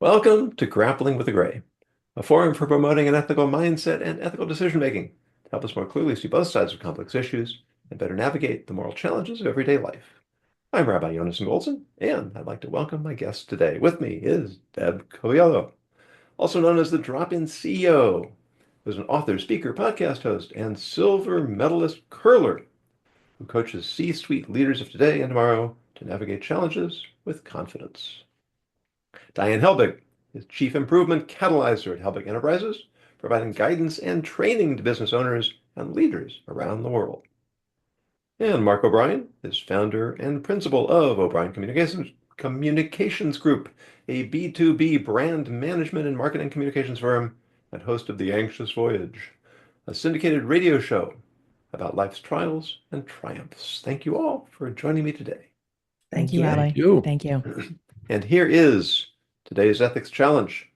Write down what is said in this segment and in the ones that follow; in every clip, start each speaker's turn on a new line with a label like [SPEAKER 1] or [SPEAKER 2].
[SPEAKER 1] Welcome to Grappling with the Gray, a forum for promoting an ethical mindset and ethical decision-making to help us more clearly see both sides of complex issues and better navigate the moral challenges of everyday life. I'm Rabbi Jonas Goldson, and I'd like to welcome my guest today. With me is Deb Coviello, also known as the Drop-In CEO, who's an author, speaker, podcast host, and silver medalist curler who coaches C-suite leaders of today and tomorrow to navigate challenges with confidence. Diane Helbig is Chief Improvement Catalyzer at Helbig Enterprises, providing guidance and training to business owners and leaders around the world. And Mark O'Brien is founder and principal of O'Brien Communications Group, a B2B brand management and marketing communications firm and host of The Anxious Voyage, a syndicated radio show about life's trials and triumphs. Thank you all for joining me today.
[SPEAKER 2] Thank you, Rabbi. Thank you.
[SPEAKER 1] And here is today's ethics challenge.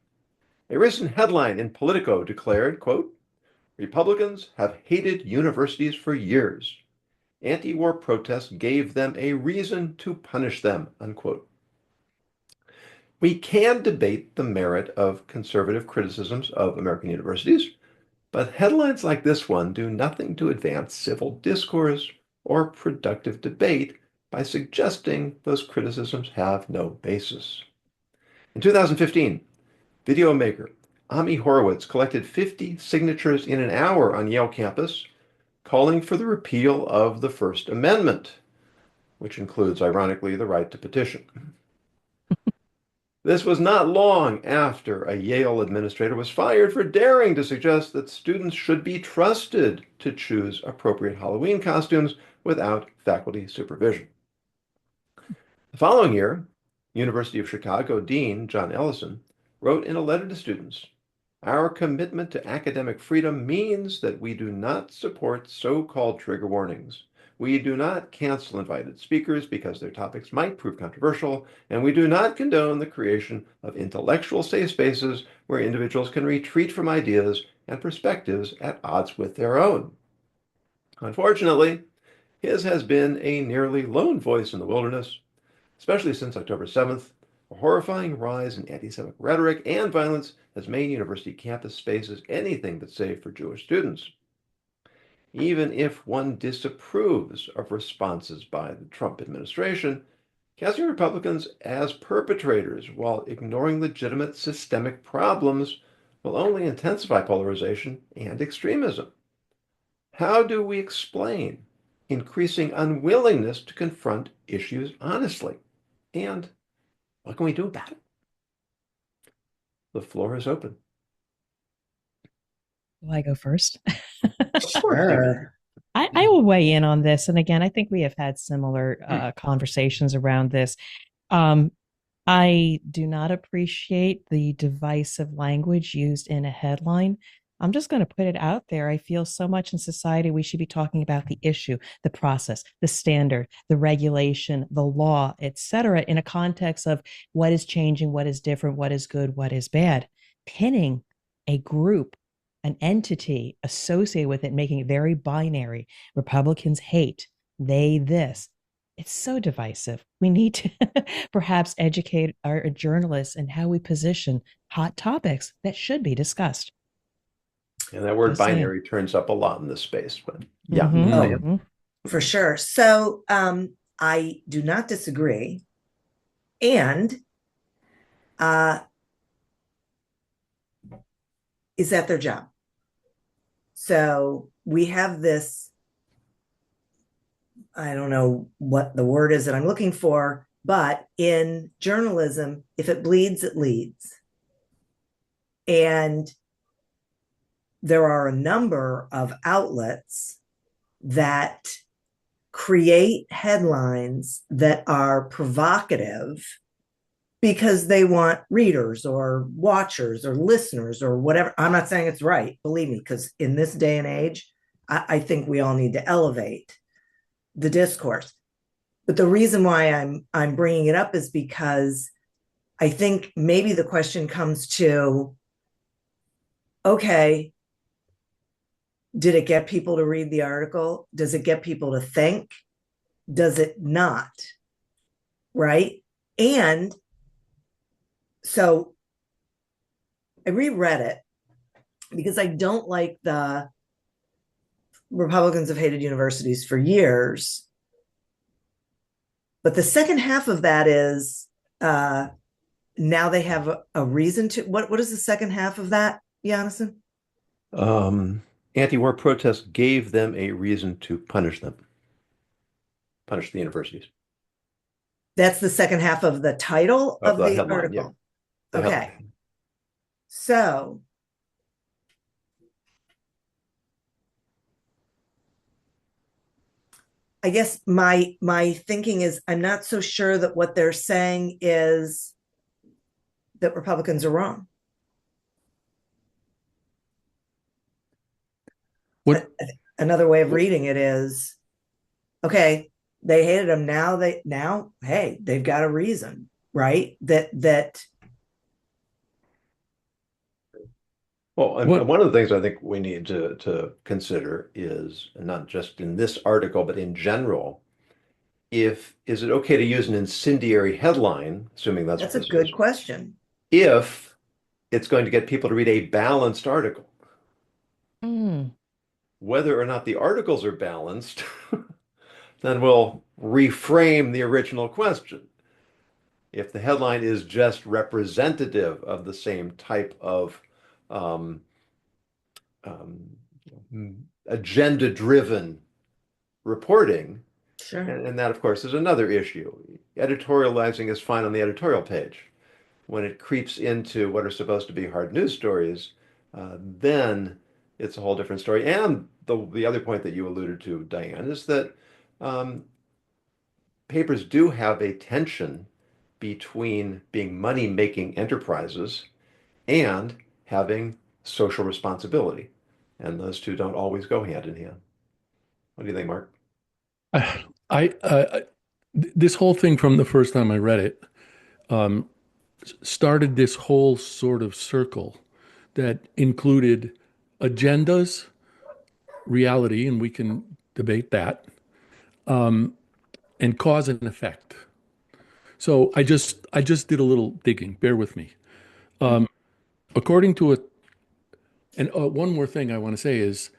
[SPEAKER 1] A recent headline in Politico declared, quote, "Republicans have hated universities for years. Anti-war protests gave them a reason to punish them," unquote. We can debate the merit of conservative criticisms of American universities, but headlines like this one do nothing to advance civil discourse or productive debate by suggesting those criticisms have no basis. In 2015, video maker Ami Horowitz collected 50 signatures in an hour on Yale campus, calling for the repeal of the First Amendment, which includes, ironically, the right to petition. This was not long after a Yale administrator was fired for daring to suggest that students should be trusted to choose appropriate Halloween costumes without faculty supervision. The following year, University of Chicago Dean John Ellison wrote in a letter to students, "Our commitment to academic freedom means that we do not support so-called trigger warnings. We do not cancel invited speakers because their topics might prove controversial, and we do not condone the creation of intellectual safe spaces where individuals can retreat from ideas and perspectives at odds with their own." Unfortunately, his has been a nearly lone voice in the wilderness, especially since October 7th. A horrifying rise in anti-Semitic rhetoric and violence has made university campus spaces anything but safe for Jewish students. Even if one disapproves of responses by the Trump administration, casting Republicans as perpetrators while ignoring legitimate systemic problems will only intensify polarization and extremism. How do we explain increasing unwillingness to confront issues honestly? And what can we do about it? The floor is open.
[SPEAKER 2] Will I go first?
[SPEAKER 1] Sure.
[SPEAKER 2] I will weigh in on this. And again, I think we have had similar conversations around this. I do not appreciate the divisive language used in a headline. I'm just going to put it out there. I feel so much in society we should be talking about the issue, the process, the standard, the regulation, the law, etc., in a context of what is changing, what is different, what is good, what is bad. Pinning a group, an entity associated with it, making it very binary. Republicans hate, they this. It's so divisive. We need to perhaps educate our journalists in how we position hot topics that should be discussed.
[SPEAKER 1] And that word binary turns up a lot in this space, but yeah.
[SPEAKER 3] Mm-hmm. For sure. So I do not disagree. And is that their job? So we have this, I don't know what the word is that I'm looking for, but in journalism, if it bleeds, it leads. And there are a number of outlets that create headlines that are provocative because they want readers or watchers or listeners or whatever. I'm not saying it's right, believe me, because in this day and age, I think we all need to elevate the discourse. But the reason why I'm bringing it up is because I think maybe the question comes to, okay, did it get people to read the article? Does it get people to think? Does it not? Right? And so I reread it because I don't like the Republicans have hated universities for years. But the second half of that is now they have a reason to. What is the second half of that, Jonathan?
[SPEAKER 1] Anti-war protests gave them a reason to punish them, punish the universities.
[SPEAKER 3] That's the second half of the title
[SPEAKER 1] Of
[SPEAKER 3] of
[SPEAKER 1] the
[SPEAKER 3] the
[SPEAKER 1] headline, yeah.
[SPEAKER 3] article.
[SPEAKER 1] The
[SPEAKER 3] Okay.
[SPEAKER 1] headline.
[SPEAKER 3] So I guess my thinking is I'm not so sure that what they're saying is that Republicans are wrong.
[SPEAKER 4] What?
[SPEAKER 3] Another way of reading it is, okay, they hated them. Now, hey, they've got a reason, right? That
[SPEAKER 1] Well, and
[SPEAKER 4] What?
[SPEAKER 1] one of the things I think we need to consider is, and not just in this article, but in general, is it okay to use an incendiary headline, assuming that's
[SPEAKER 3] that's
[SPEAKER 1] what
[SPEAKER 3] a
[SPEAKER 1] this
[SPEAKER 3] good
[SPEAKER 1] is,
[SPEAKER 3] question.
[SPEAKER 1] if it's going to get people to read a balanced article?
[SPEAKER 2] Mm.
[SPEAKER 1] Whether or not the articles are balanced, then we'll reframe the original question. If the headline is just representative of the same type of um, agenda-driven reporting,
[SPEAKER 3] Sure.
[SPEAKER 1] and that, of course, is another issue. Editorializing is fine on the editorial page. When it creeps into what are supposed to be hard news stories, then it's a whole different story. And the other point that you alluded to, Diane, is that um, papers do have a tension between being money-making enterprises and having social responsibility. And those two don't always go hand in hand. What do you think, Mark?
[SPEAKER 4] This whole thing from the first time I read it um, started this whole sort of circle that included agendas, reality, and we can debate that, and cause and effect. So I just did a little digging. Bear with me. According to one more thing I want to say is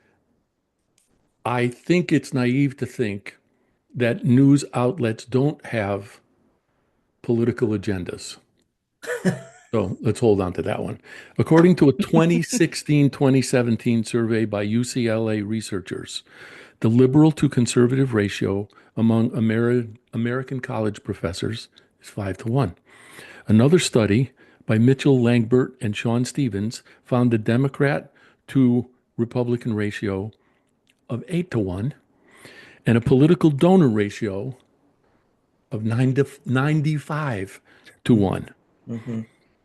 [SPEAKER 4] I think it's naive to think that news outlets don't have political agendas. So let's hold on to that one. According to a 2016-2017 survey by UCLA researchers, the liberal to conservative ratio among American college professors is 5-1. Another study by Mitchell Langbert and Sean Stevens found the Democrat to Republican ratio of 8-1 and a political donor ratio of 95-1.
[SPEAKER 3] Mm-hmm.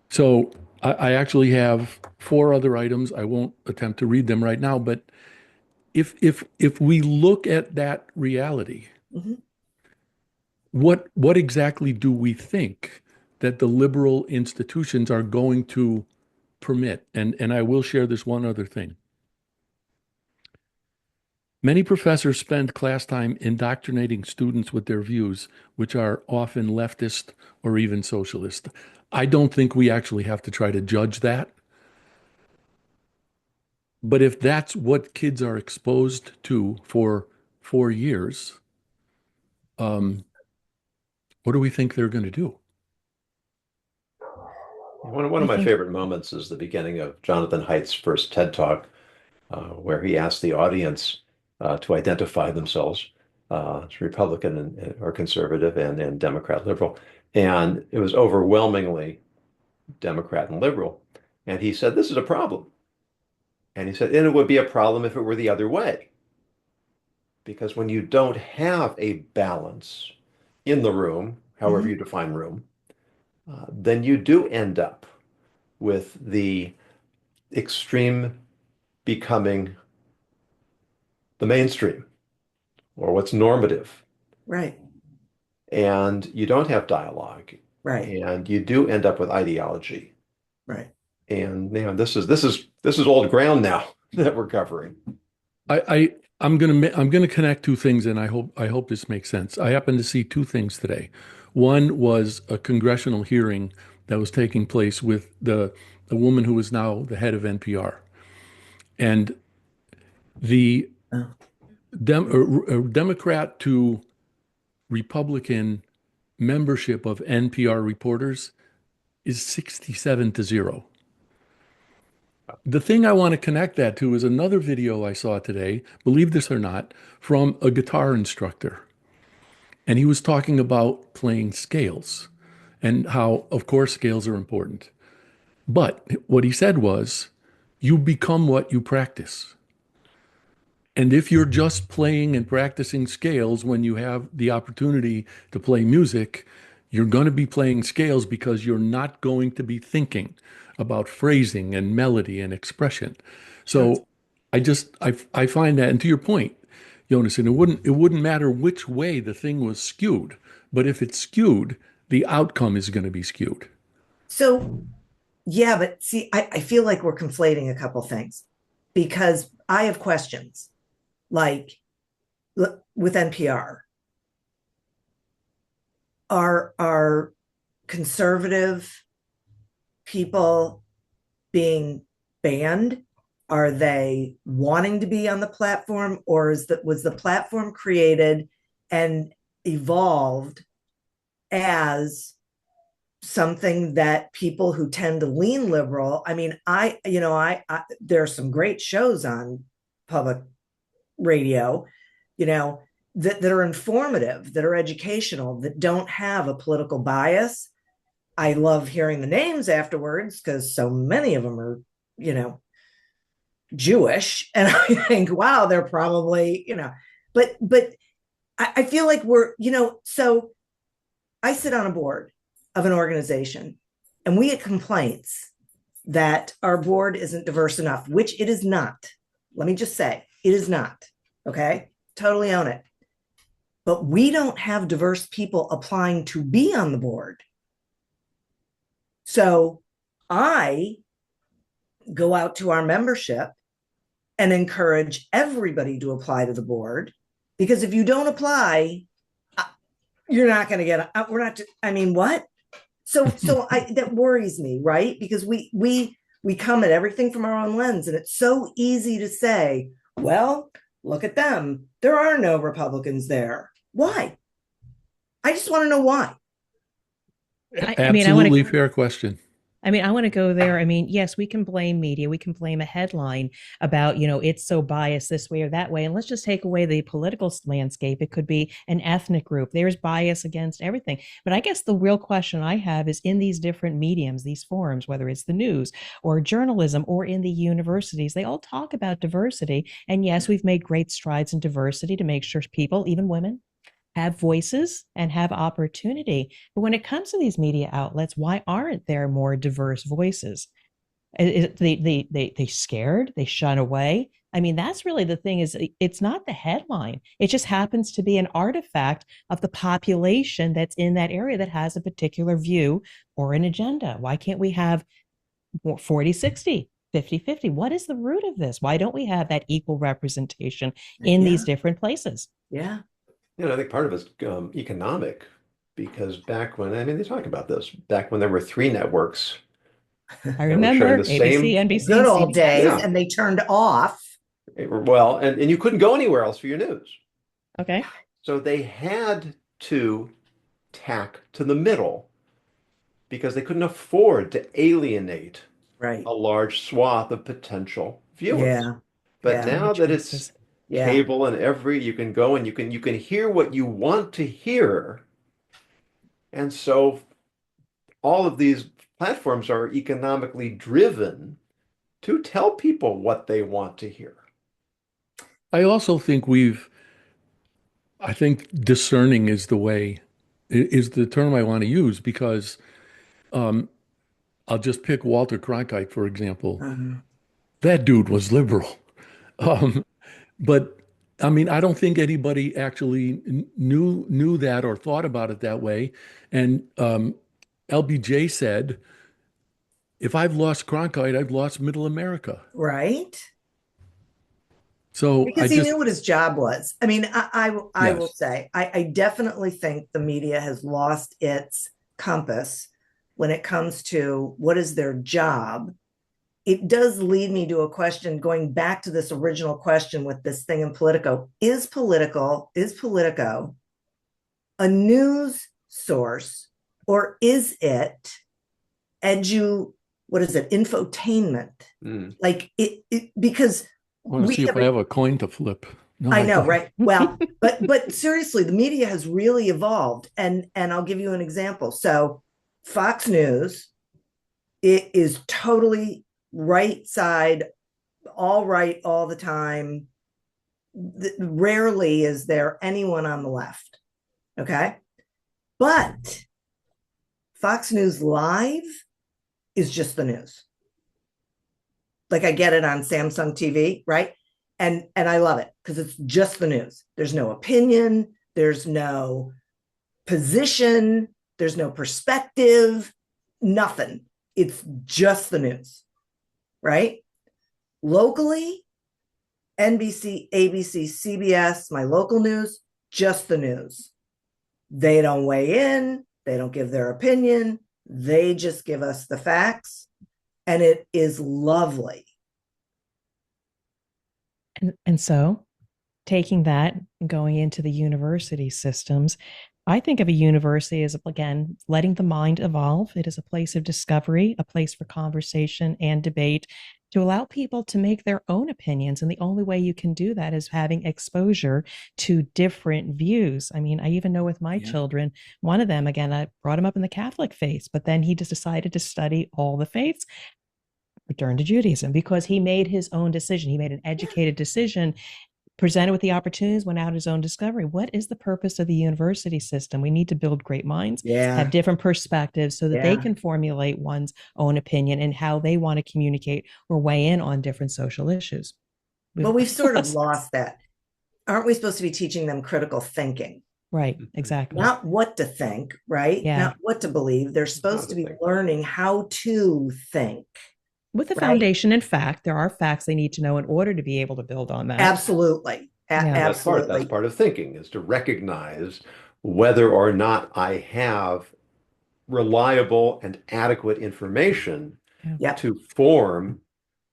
[SPEAKER 4] So I actually have four other items. I won't attempt to read them right now, but if we look at that reality,
[SPEAKER 3] Mm-hmm.
[SPEAKER 4] what exactly do we think that the liberal institutions are going to permit? And I will share this one other thing. Many professors spend class time indoctrinating students with their views, which are often leftist or even socialist. I don't think we actually have to try to judge that. But if that's what kids are exposed to for 4 years, what do we think they're going to do?
[SPEAKER 1] One of
[SPEAKER 2] I
[SPEAKER 1] my
[SPEAKER 2] think
[SPEAKER 1] favorite moments is the beginning of Jonathan Haidt's first TED Talk, where he asked the audience to identify themselves as Republican or conservative and Democrat liberal. And it was overwhelmingly Democrat and liberal. And he said, this is a problem. And he said, and it would be a problem if it were the other way. Because when you don't have a balance in the room, however
[SPEAKER 3] Mm-hmm.
[SPEAKER 1] you define room, then you do end up with the extreme becoming the mainstream or what's normative.
[SPEAKER 3] Right.
[SPEAKER 1] And you don't have dialogue.
[SPEAKER 3] Right.
[SPEAKER 1] And you do end up with ideology.
[SPEAKER 3] Right.
[SPEAKER 1] And this is old ground now that we're covering.
[SPEAKER 4] I'm gonna connect two things, and I hope this makes sense. I happened to see two things today. One was a congressional hearing that was taking place with the the woman who is now the head of NPR. And the
[SPEAKER 3] Oh.
[SPEAKER 4] Democrat to Republican membership of NPR reporters is 67-0. The thing I want to connect that to is another video I saw today, believe this or not, from a guitar instructor. And he was talking about playing scales and how, of course, scales are important. But what he said was, you become what you practice. And if you're just playing and practicing scales when you have the opportunity to play music, you're going to be playing scales because you're not going to be thinking about phrasing and melody and expression. So I find that, and to your point, Jonas, and it wouldn't matter which way the thing was skewed, but if it's skewed, the outcome is going to be skewed.
[SPEAKER 3] So, yeah, but see, I feel like we're conflating a couple things because I have questions like with NPR. Are conservative people being banned? Are they wanting to be on the platform, or was the platform created and evolved as something that people who tend to lean liberal? I mean, I there are some great shows on public radio, that are informative, that are educational, that don't have a political bias. I love hearing the names afterwards because so many of them are, Jewish. And I think, wow, they're probably, but I feel like we're, so I sit on a board of an organization and we get complaints that our board isn't diverse enough, which it is not. Let me just say, it is not. Okay. Totally own it. But we don't have diverse people applying to be on the board. So I go out to our membership and encourage everybody to apply to the board, because if you don't apply, you're not going to get, we're not, I mean, what? So that worries me, right? Because we come at everything from our own lens, and it's so easy to say, well, look at them. There are no Republicans there. Why? I just want to know why.
[SPEAKER 4] Absolutely fair question.
[SPEAKER 2] I want to go there. I mean, yes, we can blame media. We can blame a headline about, it's so biased this way or that way. And let's just take away the political landscape. It could be an ethnic group. There's bias against everything. But I guess the real question I have is, in these different mediums, these forums, whether it's the news or journalism or in the universities, they all talk about diversity. And yes, we've made great strides in diversity to make sure people, even women, have voices and have opportunity. But when it comes to these media outlets, why aren't there more diverse voices? They scared, they shun away. I mean, that's really the thing, is it's not the headline. It just happens to be an artifact of the population that's in that area that has a particular view or an agenda. Why can't we have 40-60? 50-50? What is the root of this? Why don't we have that equal representation in these different places?
[SPEAKER 3] Yeah.
[SPEAKER 1] I think part of it's economic, because back when, they talk about this, back when there were 3 networks.
[SPEAKER 2] I remember ABC, NBC,
[SPEAKER 3] good old days,
[SPEAKER 1] Yeah.
[SPEAKER 3] and they turned off.
[SPEAKER 1] Well, and you couldn't go anywhere else for your news.
[SPEAKER 2] Okay.
[SPEAKER 1] So they had to tack to the middle because they couldn't afford to alienate
[SPEAKER 3] Right.
[SPEAKER 1] a large swath of potential viewers.
[SPEAKER 3] Yeah.
[SPEAKER 1] But now that it's cable and you can go and you can hear what you want to hear. And so all of these platforms are economically driven to tell people what they want to hear.
[SPEAKER 4] I also think I think discerning is the term I want to use, because I'll just pick Walter Cronkite, for example. That dude was liberal. But I don't think anybody actually knew that or thought about it that way. And LBJ said, if I've lost Cronkite, I've lost middle America.
[SPEAKER 3] Right.
[SPEAKER 4] So
[SPEAKER 3] because he knew what his job was. I will say, I definitely think the media has lost its compass when it comes to what is their job, it does lead me to a question going back to this original question with this thing in Politico. Is Politico a news source, or is it infotainment? Like because
[SPEAKER 4] I want to see if I have a coin to flip. No,
[SPEAKER 3] I know, right? Well, but seriously, the media has really evolved, and I'll give you an example. So Fox News, it is totally right side, all right, all the time. Rarely is there anyone on the left. Okay. But Fox News Live is just the news. Like I get it on Samsung TV, right? And I love it because it's just the news. There's no opinion, there's no position, there's no perspective, nothing. It's just the news, right? Locally, NBC, ABC, CBS, my local news, just the news. They don't weigh in, they don't give their opinion, they just give us the facts, and it is lovely.
[SPEAKER 2] And so taking that and going into the university systems, I think of a university as, again, letting the mind evolve. It is a place of discovery, a place for conversation and debate to allow people to make their own opinions. And the only way you can do that is having exposure to different views. I mean, I even know with my children, one of them, again, I brought him up in the Catholic faith, but then he just decided to study all the faiths, returned to Judaism because he made his own decision. He made an educated decision, presented with the opportunities, went out his own discovery. What is the purpose of the university system? We need to build great minds, have different perspectives so that they can formulate one's own opinion and how they want to communicate or weigh in on different social issues.
[SPEAKER 3] But we've sort of lost that. Aren't we supposed to be teaching them critical thinking?
[SPEAKER 2] Right, exactly.
[SPEAKER 3] Not what to think, right? Not what to believe. They're supposed to be learning how to think.
[SPEAKER 2] With a foundation in fact. There are facts they need to know in order to be able to build on that.
[SPEAKER 3] Absolutely. Absolutely.
[SPEAKER 1] That's part of thinking, is to recognize whether or not I have reliable and adequate information to form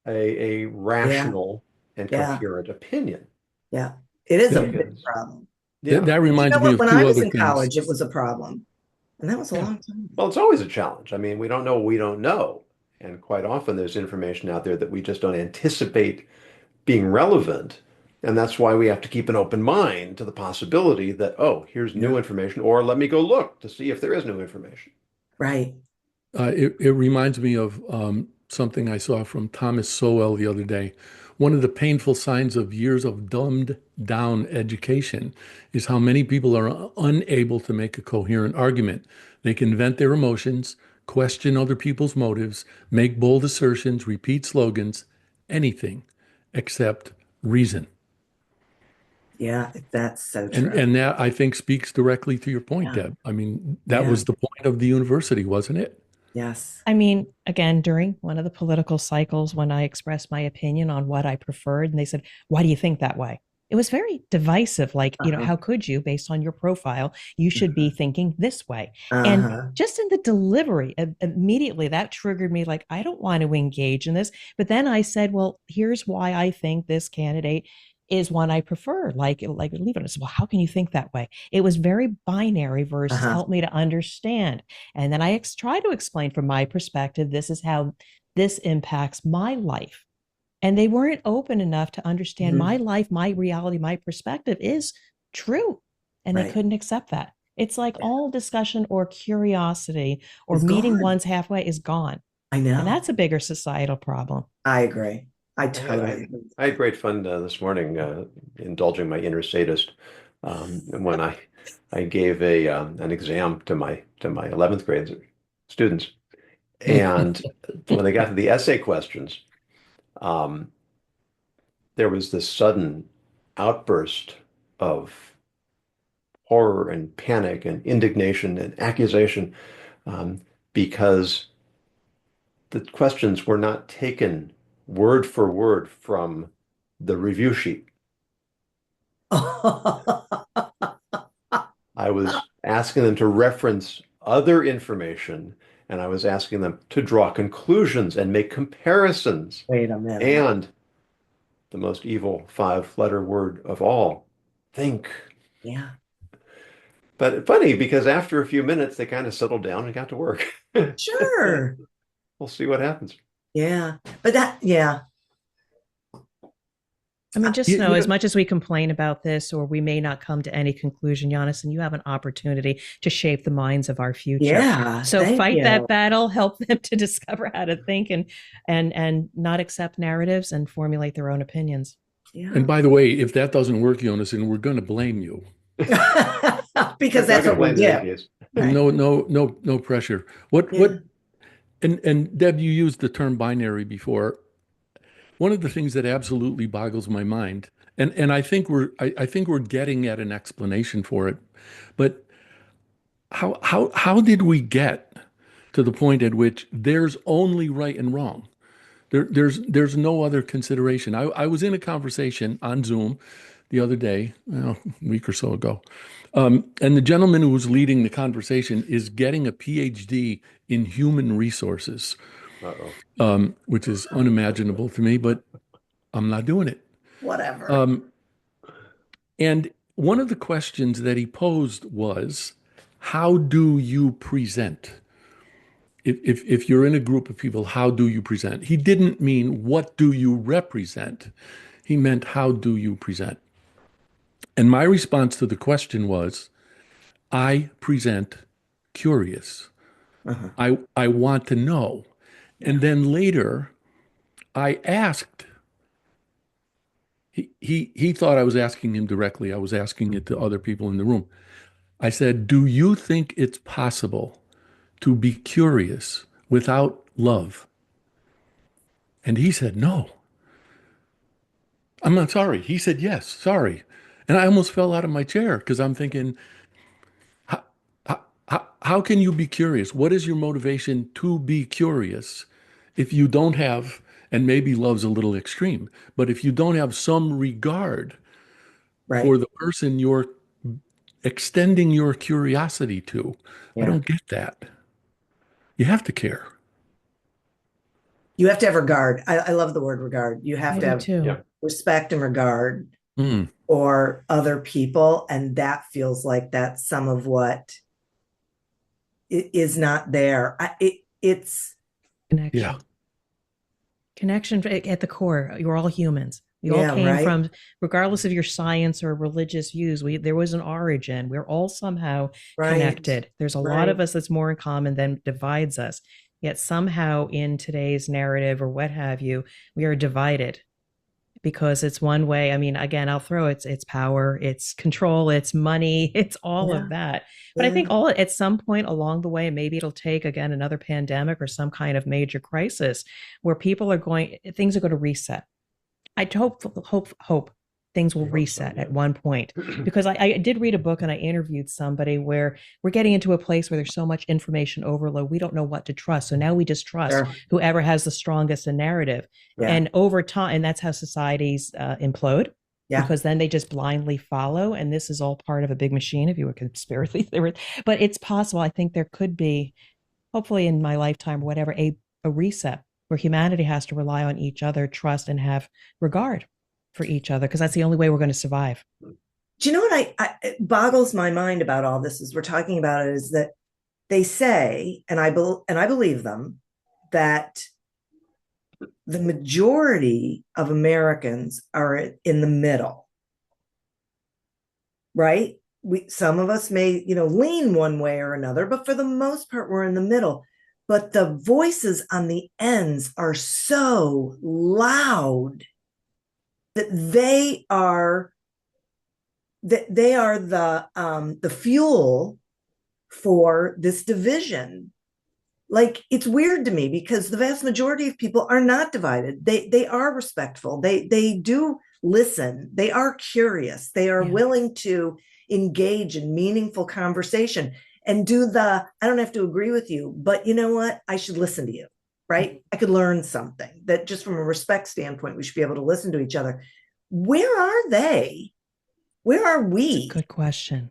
[SPEAKER 1] a rational and coherent opinion.
[SPEAKER 3] Yeah, it is a big problem.
[SPEAKER 4] That reminds me of
[SPEAKER 3] when
[SPEAKER 4] two
[SPEAKER 3] I was
[SPEAKER 4] other
[SPEAKER 3] in
[SPEAKER 4] things.
[SPEAKER 3] college, it was a problem. And that was a long time ago.
[SPEAKER 1] Well, it's always a challenge. I mean, we don't know what we don't know. And quite often there's information out there that we just don't anticipate being relevant. And that's why we have to keep an open mind to the possibility that, oh, here's new information, or let me go look to see if there is new information.
[SPEAKER 3] Right.
[SPEAKER 4] It reminds me of something I saw from Thomas Sowell the other day. One of the painful signs of years of dumbed down education is how many people are unable to make a coherent argument. They can vent their emotions, question other people's motives, make bold assertions, repeat slogans, anything except reason.
[SPEAKER 3] Yeah, that's so true.
[SPEAKER 4] And that, I think, speaks directly to your point, Deb. I mean, that was the point of the university, wasn't it?
[SPEAKER 3] Yes.
[SPEAKER 2] I mean, again, during one of the political cycles, when I expressed my opinion on what I preferred, and they said, why do you think that way? It was very divisive. Like, you know, how could you, based on your profile, you should be thinking this way. And just in the delivery, immediately that triggered me. Like, I don't want to engage in this. But then I said, well, here's why I think this candidate is one I prefer. Like leave it. Well, how can you think that way? It was very binary versus help me to understand. And then I try to explain from my perspective, this is how this impacts my life. And they weren't open enough to understand my life, my reality, my perspective is true. And they couldn't accept that. It's like all discussion or curiosity or meeting one's halfway is gone.
[SPEAKER 3] I know.
[SPEAKER 2] And that's a bigger societal problem.
[SPEAKER 3] I agree. I totally agree.
[SPEAKER 1] I had great fun this morning indulging my inner sadist when I gave an exam to my 11th grade students. And when they got to the essay questions, there was this sudden outburst of horror and panic and indignation and accusation because the questions were not taken word for word from the review sheet. I was asking them to reference other information and I was asking them to draw conclusions and make comparisons.
[SPEAKER 3] Wait a minute.
[SPEAKER 1] And the most evil 5-letter word of all, think.
[SPEAKER 3] Yeah.
[SPEAKER 1] But funny, because after a few minutes, they kind of settled down and got to work.
[SPEAKER 3] Sure.
[SPEAKER 1] We'll see what happens.
[SPEAKER 3] Yeah. But yeah.
[SPEAKER 2] I mean, just know, as much as we complain about this, or we may not come to any conclusion, Giannis, and you have an opportunity to shape the minds of our future.
[SPEAKER 3] Yeah.
[SPEAKER 2] So fight that battle, help them to discover how to think and not accept narratives and formulate their own opinions.
[SPEAKER 3] Yeah.
[SPEAKER 4] And by the way, if that doesn't work, Jonas, and we're going to blame you.
[SPEAKER 3] Because that's what we do.
[SPEAKER 4] Right. No pressure. And Deb, you used the term binary before. One of the things that absolutely boggles my mind, and I think we're getting at an explanation for it, but how did we get to the point at which there's only right and wrong? There's no other consideration. I was in a conversation on Zoom the other day, a week or so ago, and the gentleman who was leading the conversation is getting a PhD in human resources. Which is unimaginable to me, but I'm not doing it.
[SPEAKER 3] Whatever.
[SPEAKER 4] And one of the questions that he posed was, how do you present? If you're in a group of people, how do you present? He didn't mean, what do you represent? He meant, how do you present? And my response to the question was, I present curious. I want to know. And then later, I asked, he thought I was asking him directly. I was asking it to other people in the room. I said, do you think it's possible to be curious without love? And he said, no. I'm not sorry. He said, yes, sorry. And I almost fell out of my chair because I'm thinking, how can you be curious? What is your motivation to be curious if you don't have, and maybe love's a little extreme, but if you don't have some regard for the person you're extending your curiosity to? I don't get that. You have to care.
[SPEAKER 3] You have to have regard. I love the word regard. You have to have respect and regard for other people. And that feels like that's some of what is not there. It's
[SPEAKER 2] connection. Yeah. Connection at the core. You're all humans. We all came from, regardless of your science or religious views, there was an origin. We're all somehow connected. There's a lot of us that's more in common than divides us. Yet somehow in today's narrative or what have you, we are divided because it's one way. I mean, again, I'll throw it's power, it's control, it's money, it's all of that. But I think at some point along the way, maybe it'll take, again, another pandemic or some kind of major crisis where things are going to reset. I hope things will reset at one point, because I did read a book and I interviewed somebody where we're getting into a place where there's so much information overload. We don't know what to trust. So now we just trust whoever has the strongest narrative. And over time, and that's how societies implode. Because then they just blindly follow. And this is all part of a big machine, if you were conspiracy theorist. But it's possible. I think there could be, hopefully in my lifetime or whatever, a reset where humanity has to rely on each other, trust, and have regard for each other, because that's the only way we're going to survive.
[SPEAKER 3] Do you know what it boggles my mind about all this as we're talking about it is that they say, and I believe them, that the majority of Americans are in the middle, right? Some of us may, lean one way or another, but for the most part, we're in the middle. But the voices on the ends are so loud that they are the fuel for this division. Like, it's weird to me because the vast majority of people are not divided. They are respectful. They do listen. They are curious. They are willing to engage in meaningful conversation and I don't have to agree with you, but you know what? I should listen to you, right? I could learn something that just from a respect standpoint, we should be able to listen to each other. Where are they? Where are we?
[SPEAKER 2] Good question.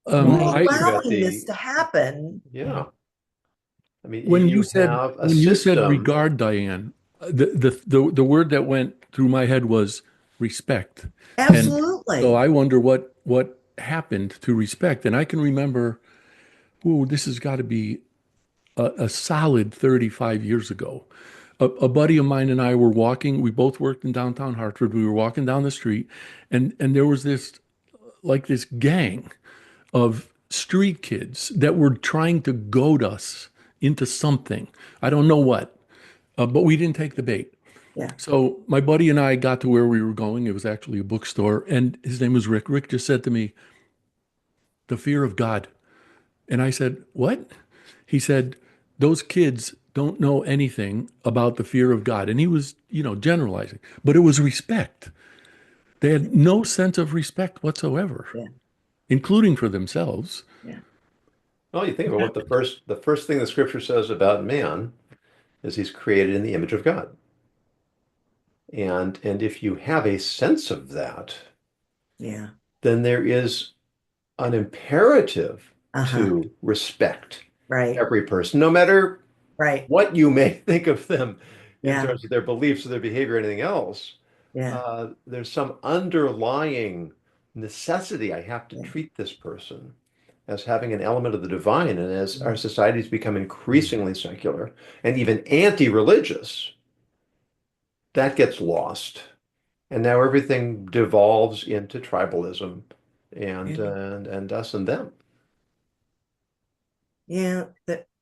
[SPEAKER 3] Allowing this to happen.
[SPEAKER 1] Yeah. I mean,
[SPEAKER 4] When
[SPEAKER 1] you
[SPEAKER 4] you said
[SPEAKER 1] have a
[SPEAKER 4] when you said
[SPEAKER 1] system.
[SPEAKER 4] regard, Diane, the word that went through my head was respect. And so
[SPEAKER 3] Absolutely.
[SPEAKER 4] I wonder what happened to respect. And I can remember, oh, this has got to be a solid 35 years ago. A buddy of mine and I were walking, we both worked in downtown Hartford. We were walking down the street and there was this gang of street kids that were trying to goad us into something. I don't know what, but we didn't take the bait.
[SPEAKER 3] Yeah.
[SPEAKER 4] So my buddy and I got to where we were going. It was actually a bookstore, and his name was Rick. Rick just said to me, "The fear of God." And I said, "What?" He said, "Those kids don't know anything about the fear of God." And he was, generalizing, but it was respect. They had no sense of respect whatsoever,
[SPEAKER 3] Yeah.
[SPEAKER 4] including for themselves.
[SPEAKER 3] Yeah.
[SPEAKER 1] Well, you think about what the first thing the scripture says about man is he's created in the image of God. And if you have a sense of that,
[SPEAKER 3] Yeah.
[SPEAKER 1] then there is an imperative
[SPEAKER 3] Uh-huh.
[SPEAKER 1] to respect
[SPEAKER 3] Right.
[SPEAKER 1] every person, no matter
[SPEAKER 3] Right.
[SPEAKER 1] what you may think of them in
[SPEAKER 3] Yeah.
[SPEAKER 1] terms of their beliefs or their behavior or anything else.
[SPEAKER 3] Yeah.
[SPEAKER 1] There's some underlying necessity. I have to
[SPEAKER 3] Yeah.
[SPEAKER 1] treat this person as having an element of the divine. And as our societies become increasingly secular and even anti-religious, that gets lost. And now everything devolves into tribalism and
[SPEAKER 3] Yeah.
[SPEAKER 1] and us and them.
[SPEAKER 3] Yeah.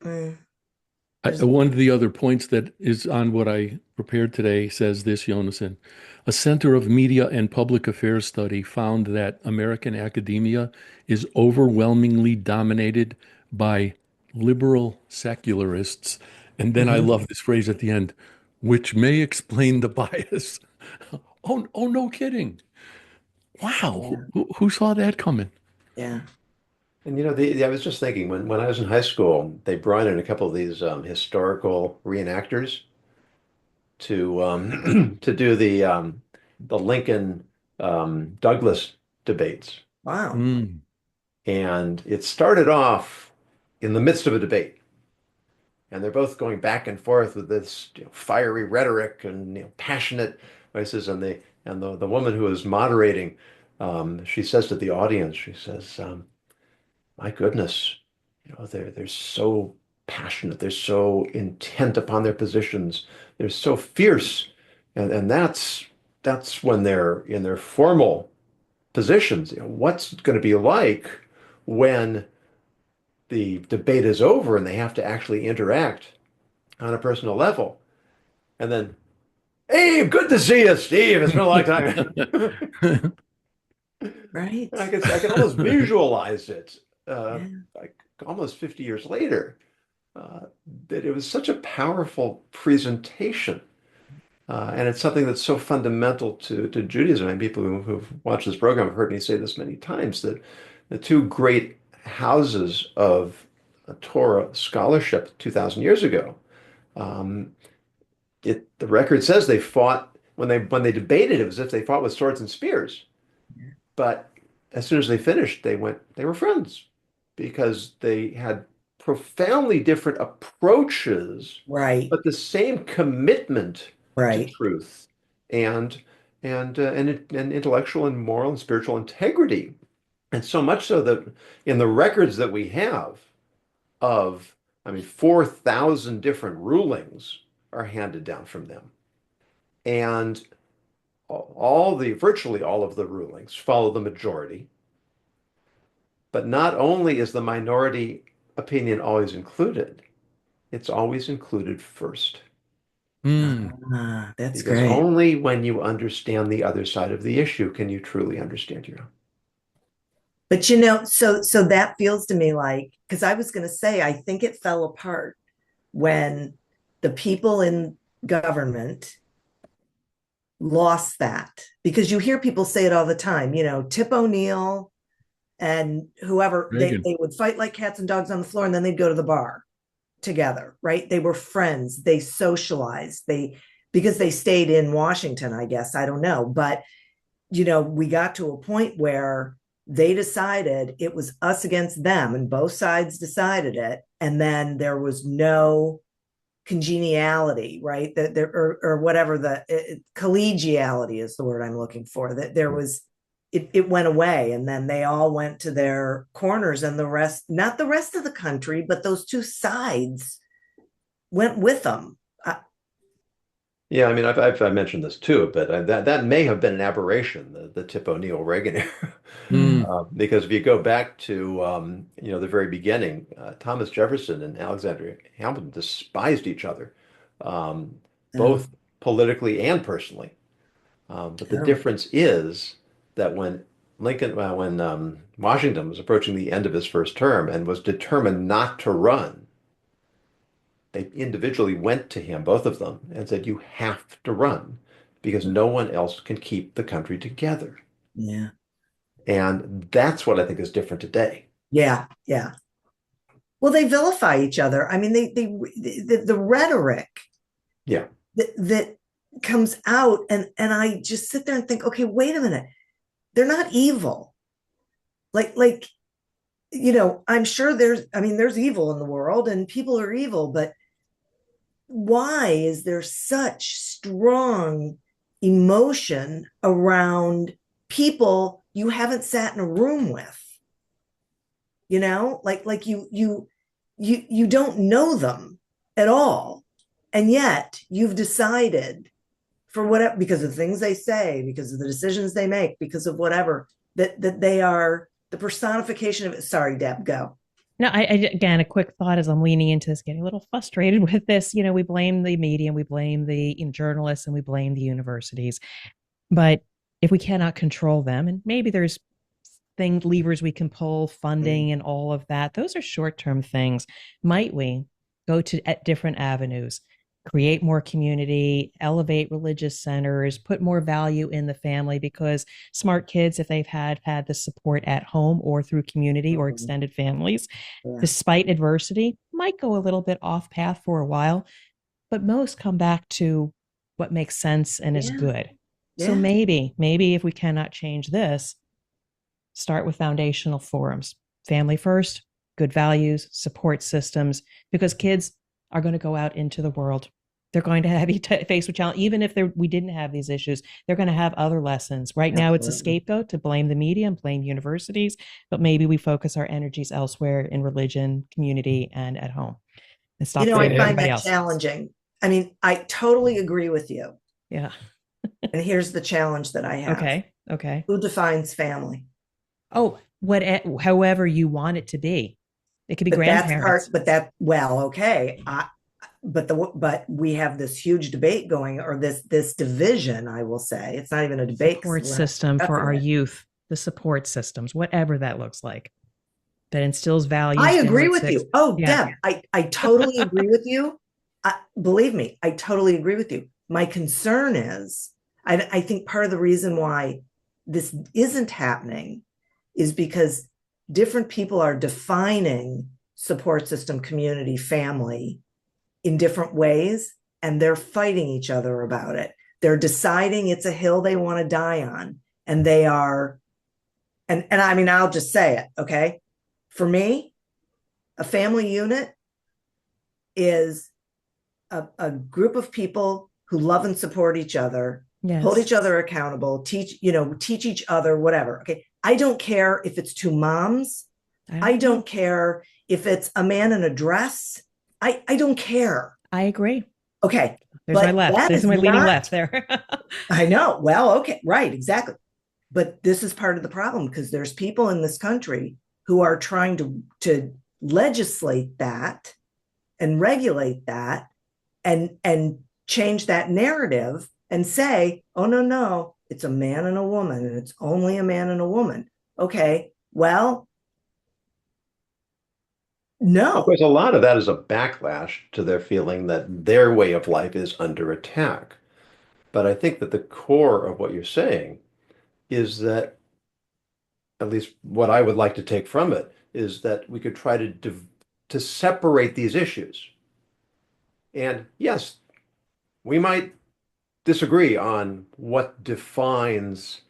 [SPEAKER 4] One of the other points that is on what I prepared today says this, Jonason. A Center of Media and Public Affairs study found that American academia is overwhelmingly dominated by liberal secularists. And then I
[SPEAKER 3] Mhm.
[SPEAKER 4] love this phrase at the end, which may explain the bias. Oh, no kidding. Wow.
[SPEAKER 3] Yeah.
[SPEAKER 4] Who saw that coming?
[SPEAKER 3] Yeah.
[SPEAKER 1] And I was just thinking when I was in high school, they brought in a couple of these historical reenactors to to do the Lincoln Douglas debates.
[SPEAKER 3] Wow.
[SPEAKER 4] Mm,
[SPEAKER 1] And it started off in the midst of a debate. And they're both going back and forth with this fiery rhetoric and passionate voices. And the woman who is moderating, she says to the audience, she says, "My goodness, they're so passionate, they're so intent upon their positions, they're so fierce, and that's when they're in their formal positions. What's it going to be like when the debate is over and they have to actually interact on a personal level?" And then, "Hey, good to see you, Steve. It's been a long time."
[SPEAKER 3] Right.
[SPEAKER 1] I can almost visualize it,
[SPEAKER 3] Yeah.
[SPEAKER 1] like almost 50 years later, uh, that it was such a powerful presentation. And it's something that's so fundamental to Judaism. And people who've watched this program have heard me say this many times, that the two great houses of Torah scholarship 2,000 years ago, um, the record says they fought when they debated, it was as if they fought with swords and spears. But as soon as they finished, they were friends because they had profoundly different approaches,
[SPEAKER 3] Right.
[SPEAKER 1] but the same commitment to
[SPEAKER 3] Right.
[SPEAKER 1] truth and and intellectual and moral and spiritual integrity. And so much so that in the records that we have of, I mean, 4,000 different rulings are handed down from them. And virtually all of the rulings follow the majority. But not only is the minority opinion always included, it's always included first.
[SPEAKER 4] mm.
[SPEAKER 3] That's
[SPEAKER 1] Because
[SPEAKER 3] great.
[SPEAKER 1] only when you understand the other side of the issue can you truly understand your own.
[SPEAKER 3] But so that feels to me like, because I was going to say, I think it fell apart when the people in government lost that, because you hear people say it all the time, Tip O'Neill and whoever,
[SPEAKER 4] Reagan.
[SPEAKER 3] they would fight like cats and dogs on the floor, and then they'd go to the bar together, right? They were friends, they socialized, because they stayed in Washington, I guess, I don't know. But we got to a point where they decided it was us against them, and both sides decided it. And then there was no congeniality, right? That there, or whatever collegiality is the word I'm looking for. That there was, it went away, and then they all went to their corners, and the rest, not the rest of the country, but those two sides went with them.
[SPEAKER 1] Yeah, I mean, I've mentioned this too, but that may have been an aberration, the Tip O'Neill Reagan era. Because if you go back to the very beginning, Thomas Jefferson and Alexander Hamilton despised each other, both politically and personally. But the difference is that when Washington was approaching the end of his first term and was determined not to run, they individually went to him, both of them, and said, "You have to run because no one else can keep the country together."
[SPEAKER 3] Yeah.
[SPEAKER 1] And that's what I think is different today.
[SPEAKER 3] Yeah, yeah. Well, they vilify each other. I mean, the rhetoric,
[SPEAKER 1] yeah,
[SPEAKER 3] that comes out, and I just sit there and think, okay, wait a minute, they're not evil. Like I'm sure there's evil in the world, and people are evil, but why is there such strong emotion around people you haven't sat in a room with? Like you don't know them at all, and yet you've decided, for whatever, because of the things they say, because of the decisions they make, because of whatever, that they are the personification of it. Sorry, Deb, go.
[SPEAKER 2] No, again, a quick thought as I'm leaning into this, getting a little frustrated with this. We blame the media, and we blame the journalists, and we blame the universities. But if we cannot control them, and maybe there's levers we can pull, funding and all of that, those are short-term things. Might we go to different avenues, create more community, elevate religious centers, put more value in the family? Because smart kids, if they've had the support at home or through community or extended families, despite adversity, might go a little bit off path for a while, but most come back to what makes sense and is good. So maybe if we cannot change this, start with foundational forums, family first, good values, support systems, because kids are going to go out into the world. They're going to have faced with challenge. Even if we didn't have these issues, they're going to have other lessons. Right now, it's a scapegoat to blame the media and blame universities, but maybe we focus our energies elsewhere in religion, community, and at home. And stop
[SPEAKER 3] I find that challenging. I mean, I totally agree with you.
[SPEAKER 2] Yeah.
[SPEAKER 3] And here's the challenge that I have.
[SPEAKER 2] Okay.
[SPEAKER 3] Who defines family?
[SPEAKER 2] Oh, however you want it to be. It could be grandparents.
[SPEAKER 3] But we have this huge debate going, or this division, I will say. It's not even a debate.
[SPEAKER 2] Support system for our youth, the support systems, whatever that looks like, that instills values.
[SPEAKER 3] I agree with you. Oh, yeah. Deb, I totally agree with you. Believe me, I totally agree with you. My concern is, I think part of the reason why this isn't happening is because different people are defining support system, community, family in different ways, and they're fighting each other about it. They're deciding it's a hill they want to die on, and they are, and I mean, I'll just say it, okay? For me, a family unit is a group of people who love and support each other, hold each other accountable, teach each other, whatever. Okay. I don't care if it's two moms. I don't care if it's a man in a dress. I don't care.
[SPEAKER 2] I agree.
[SPEAKER 3] Okay.
[SPEAKER 2] There's my left. There's my leaning left there.
[SPEAKER 3] I know. Well, okay. Right. Exactly. But this is part of the problem, because there's people in this country who are trying to legislate that and regulate that and change that narrative and say, oh, no, it's a man and a woman, and it's only a man and a woman. Okay, well, no.
[SPEAKER 1] Of course, a lot of that is a backlash to their feeling that their way of life is under attack. But I think that the core of what you're saying is that, at least what I would like to take from it, is that we could try to separate these issues. And yes, we might disagree on what defines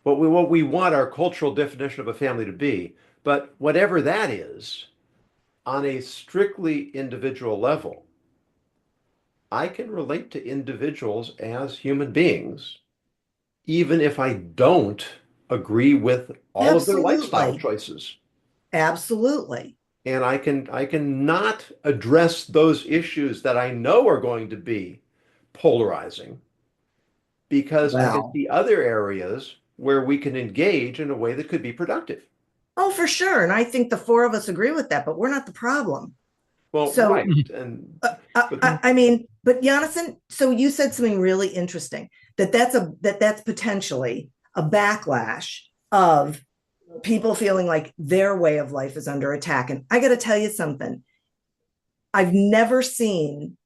[SPEAKER 1] what we want our cultural definition of a family to be. But whatever that is, on a strictly individual level, I can relate to individuals as human beings, even if I don't agree with all of their lifestyle
[SPEAKER 3] Absolutely.
[SPEAKER 1] choices.
[SPEAKER 3] Absolutely.
[SPEAKER 1] And I can not address those issues that I know are going to be polarizing because I can
[SPEAKER 3] Well,
[SPEAKER 1] see other areas where we can engage in a way that could be productive.
[SPEAKER 3] oh, for sure. And I think the four of us agree with that, but we're not the problem.
[SPEAKER 1] Well,
[SPEAKER 3] So,
[SPEAKER 1] right. And but
[SPEAKER 3] I mean, but Jonathan, so you said something really interesting that's potentially a backlash of people feeling like their way of life is under attack. And I got to tell you something. I've never seen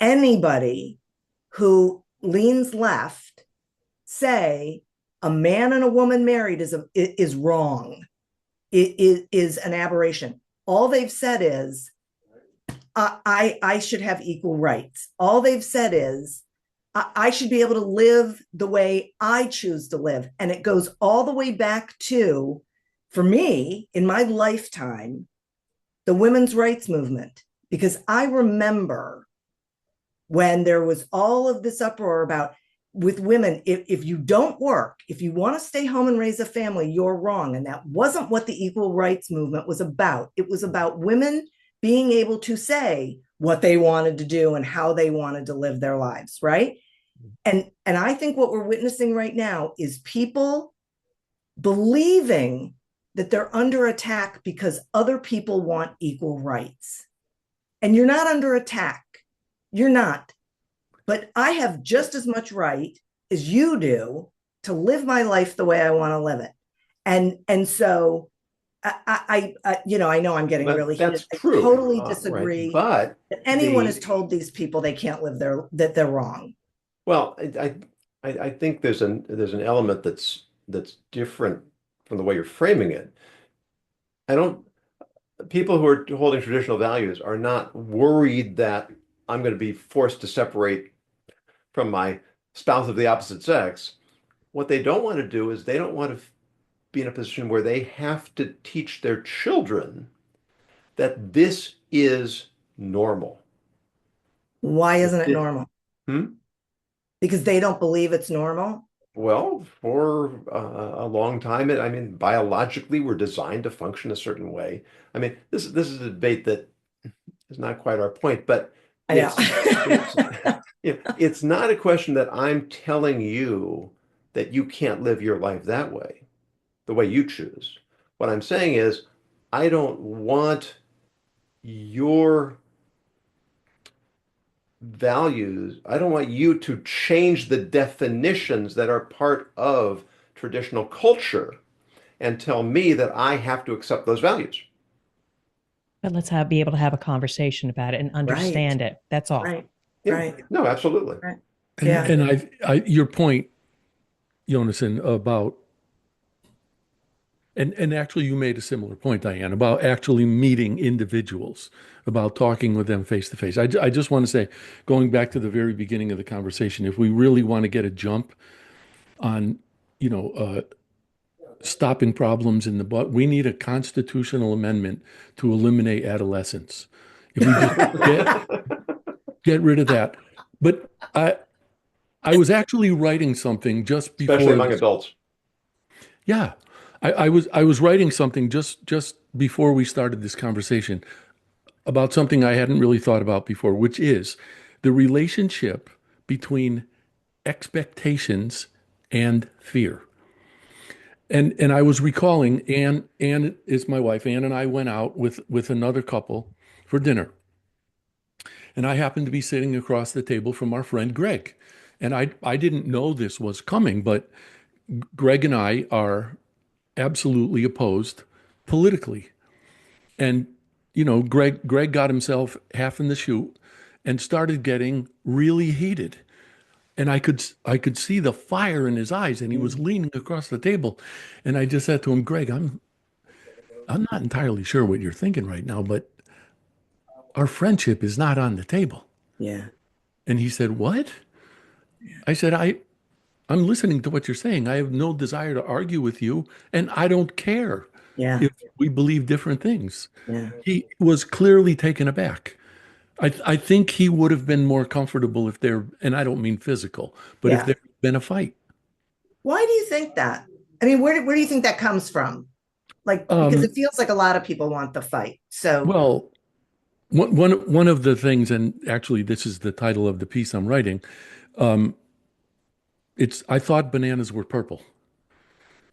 [SPEAKER 3] anybody who leans left say a man and a woman married is wrong. It is an aberration. All they've said is I should have equal rights. All they've said is I should be able to live the way I choose to live. And it goes all the way back to, for me, in my lifetime, the women's rights movement, because I remember when there was all of this uproar about with women, if you don't work, if you want to stay home and raise a family, you're wrong. And that wasn't what the equal rights movement was about. It was about women being able to say what they wanted to do and how they wanted to live their lives, right? And I think what we're witnessing right now is people believing that they're under attack because other people want equal rights. And you're not under attack. You're not. But I have just as much right as you do to live my life the way I want to live it. And so I know I'm getting really
[SPEAKER 1] that's
[SPEAKER 3] heated.
[SPEAKER 1] true.
[SPEAKER 3] I totally disagree
[SPEAKER 1] Right. But
[SPEAKER 3] that anyone has told these people they can't live that they're wrong.
[SPEAKER 1] well, I think there's an element that's different from the way you're framing it. I don't People who are holding traditional values are not worried that I'm going to be forced to separate from my spouse of the opposite sex. What they don't want to do is they don't want to be in a position where they have to teach their children that this is normal.
[SPEAKER 3] Why isn't it normal?
[SPEAKER 1] Hmm?
[SPEAKER 3] Because they don't believe it's normal.
[SPEAKER 1] Well, for a long time, I mean, biologically, we're designed to function a certain way. I mean, this is a debate that is not quite our point, but
[SPEAKER 3] I know.
[SPEAKER 1] it's not a question that I'm telling you that you can't live your life that way, the way you choose. What I'm saying is, I don't want your values, I don't want you to change the definitions that are part of traditional culture and tell me that I have to accept those values.
[SPEAKER 2] But let's be able to have a conversation about it and understand it. That's all.
[SPEAKER 3] Right.
[SPEAKER 1] Yeah.
[SPEAKER 3] Right.
[SPEAKER 1] No, absolutely.
[SPEAKER 3] Right.
[SPEAKER 4] And,
[SPEAKER 3] Yeah.
[SPEAKER 4] and your point, Jonathan, about and actually you made a similar point, Diane, about actually meeting individuals, about talking with them face to face. I just want to say, going back to the very beginning of the conversation, if we really want to get a jump on, stopping problems in the butt, we need a constitutional amendment to eliminate adolescence. If we just get rid of that. But I was actually writing something just before,
[SPEAKER 1] especially among adults.
[SPEAKER 4] Yeah. I was writing something just before we started this conversation about something I hadn't really thought about before, which is the relationship between expectations and fear. And I was recalling Anne is my wife. Anne and I went out with another couple for dinner. And I happened to be sitting across the table from our friend Greg. And I didn't know this was coming, but Greg and I are absolutely opposed politically. And, Greg got himself half in the chute and started getting really heated. And I could see the fire in his eyes, and he was leaning across the table. And I just said to him, Greg, I'm not entirely sure what you're thinking right now, but our friendship is not on the table.
[SPEAKER 3] Yeah.
[SPEAKER 4] And he said, what? I said, I'm listening to what you're saying. I have no desire to argue with you, and I don't care
[SPEAKER 3] Yeah.
[SPEAKER 4] if we believe different things.
[SPEAKER 3] Yeah.
[SPEAKER 4] He was clearly taken aback. I think he would have been more comfortable if there, and I don't mean physical, but if
[SPEAKER 3] Yeah.
[SPEAKER 4] there had been a fight.
[SPEAKER 3] Why do you think that? I mean, where do you think that comes from? Like, because it feels like a lot of people want the fight. So,
[SPEAKER 4] Well, one of the things, and actually this is the title of the piece I'm writing, um, it's I thought bananas were purple.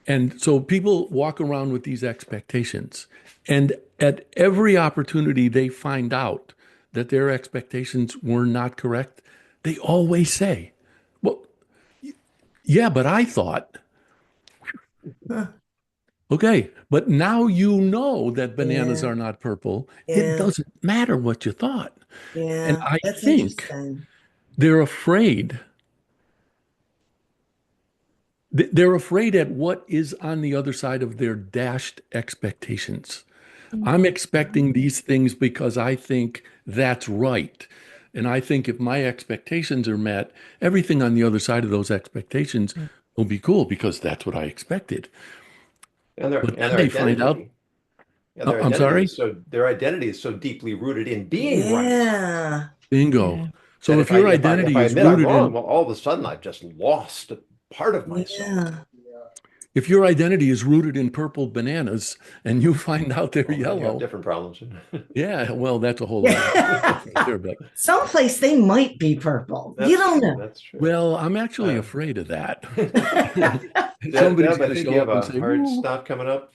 [SPEAKER 4] And so people walk around with these expectations. And at every opportunity they find out that their expectations were not correct, they always say, well, yeah, but I thought,
[SPEAKER 3] huh,
[SPEAKER 4] okay, but now you know that bananas
[SPEAKER 3] yeah,
[SPEAKER 4] are not purple. It
[SPEAKER 3] yeah,
[SPEAKER 4] doesn't matter what you thought. And
[SPEAKER 3] yeah.
[SPEAKER 4] I
[SPEAKER 3] That's
[SPEAKER 4] think
[SPEAKER 3] interesting.
[SPEAKER 4] they're afraid. They're afraid at what is on the other side of their dashed expectations. I'm expecting these things because I think that's right. And I think if my expectations are met, everything on the other side of those expectations will be cool because that's what I expected.
[SPEAKER 1] And their
[SPEAKER 4] But
[SPEAKER 1] and
[SPEAKER 4] then
[SPEAKER 1] their
[SPEAKER 4] they find out,
[SPEAKER 1] identity and their
[SPEAKER 4] I'm
[SPEAKER 1] identity
[SPEAKER 4] sorry,
[SPEAKER 1] is so deeply rooted in being right
[SPEAKER 3] Yeah.
[SPEAKER 4] bingo.
[SPEAKER 2] Yeah.
[SPEAKER 1] that
[SPEAKER 4] So if your
[SPEAKER 1] if
[SPEAKER 4] identity
[SPEAKER 1] I
[SPEAKER 4] is
[SPEAKER 1] admit I'm
[SPEAKER 4] rooted
[SPEAKER 1] wrong,
[SPEAKER 4] in,
[SPEAKER 1] well, all of a sudden I've just lost a part of myself.
[SPEAKER 3] Yeah.
[SPEAKER 4] if your identity is rooted in purple bananas and you find out they're
[SPEAKER 1] Well, then you have
[SPEAKER 4] yellow,
[SPEAKER 1] different problems.
[SPEAKER 4] yeah, well, that's a whole other
[SPEAKER 3] Yeah.
[SPEAKER 4] right there, but
[SPEAKER 3] Someplace they might be purple. You
[SPEAKER 1] That's
[SPEAKER 3] don't
[SPEAKER 1] true.
[SPEAKER 3] know.
[SPEAKER 1] That's true.
[SPEAKER 4] well, I'm actually
[SPEAKER 1] Uh,
[SPEAKER 4] afraid of that. Somebody's
[SPEAKER 1] Deb, I
[SPEAKER 4] going to
[SPEAKER 1] think you
[SPEAKER 4] show
[SPEAKER 1] have
[SPEAKER 4] up and
[SPEAKER 1] a
[SPEAKER 4] say,
[SPEAKER 1] hard
[SPEAKER 4] "Ooh,
[SPEAKER 1] stop coming up.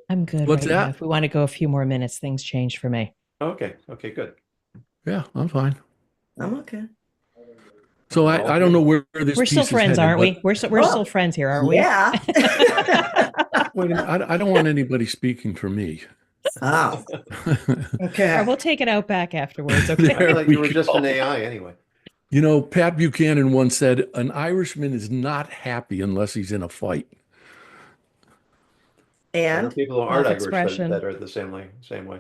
[SPEAKER 2] I'm good
[SPEAKER 4] what's
[SPEAKER 2] right now.
[SPEAKER 4] that?"
[SPEAKER 2] If we want to go a few more minutes, things change for me.
[SPEAKER 1] Okay. Okay, good.
[SPEAKER 4] Yeah, I'm fine.
[SPEAKER 3] I'm okay.
[SPEAKER 4] So
[SPEAKER 1] All
[SPEAKER 4] I don't
[SPEAKER 1] good.
[SPEAKER 4] know where this
[SPEAKER 2] We're still
[SPEAKER 4] piece is
[SPEAKER 2] friends,
[SPEAKER 4] headed,
[SPEAKER 2] aren't
[SPEAKER 4] but
[SPEAKER 2] we? We're still
[SPEAKER 3] Oh,
[SPEAKER 2] friends here, aren't we?
[SPEAKER 3] yeah.
[SPEAKER 4] wait a minute, I don't want anybody speaking for me.
[SPEAKER 3] Oh,
[SPEAKER 2] All right,
[SPEAKER 3] okay.
[SPEAKER 2] we'll take it out back afterwards,
[SPEAKER 1] I
[SPEAKER 2] okay?
[SPEAKER 4] There
[SPEAKER 1] thought
[SPEAKER 4] we
[SPEAKER 1] you were just an
[SPEAKER 4] go.
[SPEAKER 1] AI anyway.
[SPEAKER 4] You know, Pat Buchanan once said, "An Irishman is not happy unless he's in a fight."
[SPEAKER 1] There are
[SPEAKER 3] And
[SPEAKER 1] people who aren't
[SPEAKER 2] Self
[SPEAKER 1] Irish
[SPEAKER 2] expression.
[SPEAKER 1] that are the same way.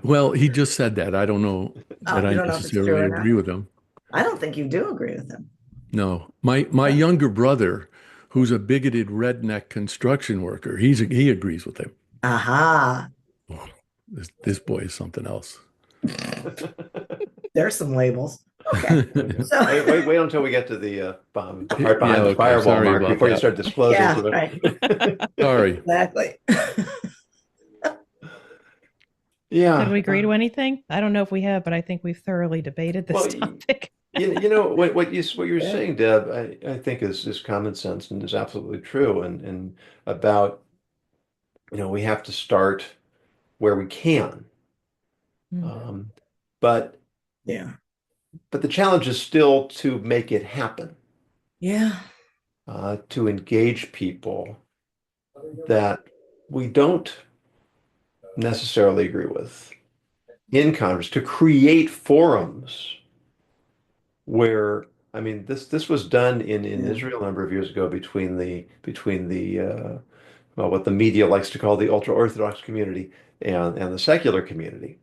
[SPEAKER 4] Well, he just said that. I don't know that
[SPEAKER 3] oh, you
[SPEAKER 4] I
[SPEAKER 3] don't know if it's true
[SPEAKER 4] necessarily
[SPEAKER 3] or
[SPEAKER 4] agree
[SPEAKER 3] not.
[SPEAKER 4] with him.
[SPEAKER 3] I don't think you do agree with him.
[SPEAKER 4] No, my
[SPEAKER 3] Yeah.
[SPEAKER 4] younger brother, who's a bigoted redneck construction worker, he agrees with him.
[SPEAKER 3] Aha.
[SPEAKER 4] Oh, this boy is something else.
[SPEAKER 3] There's some labels. Okay.
[SPEAKER 1] Okay.
[SPEAKER 3] So,
[SPEAKER 1] Wait until we get to the part
[SPEAKER 4] Yeah,
[SPEAKER 1] behind the
[SPEAKER 4] okay.
[SPEAKER 1] firewall
[SPEAKER 4] Sorry
[SPEAKER 1] mark
[SPEAKER 4] about
[SPEAKER 1] before you
[SPEAKER 4] that.
[SPEAKER 1] start disclosing
[SPEAKER 3] yeah,
[SPEAKER 1] to
[SPEAKER 3] right.
[SPEAKER 1] it.
[SPEAKER 4] Sorry.
[SPEAKER 3] Exactly.
[SPEAKER 2] Did
[SPEAKER 1] Yeah.
[SPEAKER 2] we agree to anything? I don't know if we have, but I think we've thoroughly debated this
[SPEAKER 1] Well,
[SPEAKER 2] topic.
[SPEAKER 1] you know what you're
[SPEAKER 3] Yeah.
[SPEAKER 1] saying, Deb, I think is common sense and is absolutely true, and about we have to start where we can,
[SPEAKER 2] Mm.
[SPEAKER 1] um, but
[SPEAKER 3] Yeah.
[SPEAKER 1] the challenge is still to make it happen,
[SPEAKER 3] Yeah.
[SPEAKER 1] to engage people that we don't necessarily agree with in Congress, to create forums where I mean this was done in
[SPEAKER 3] Yeah.
[SPEAKER 1] Israel a number of years ago between the well, what the media likes to call the ultra-Orthodox community and the secular community.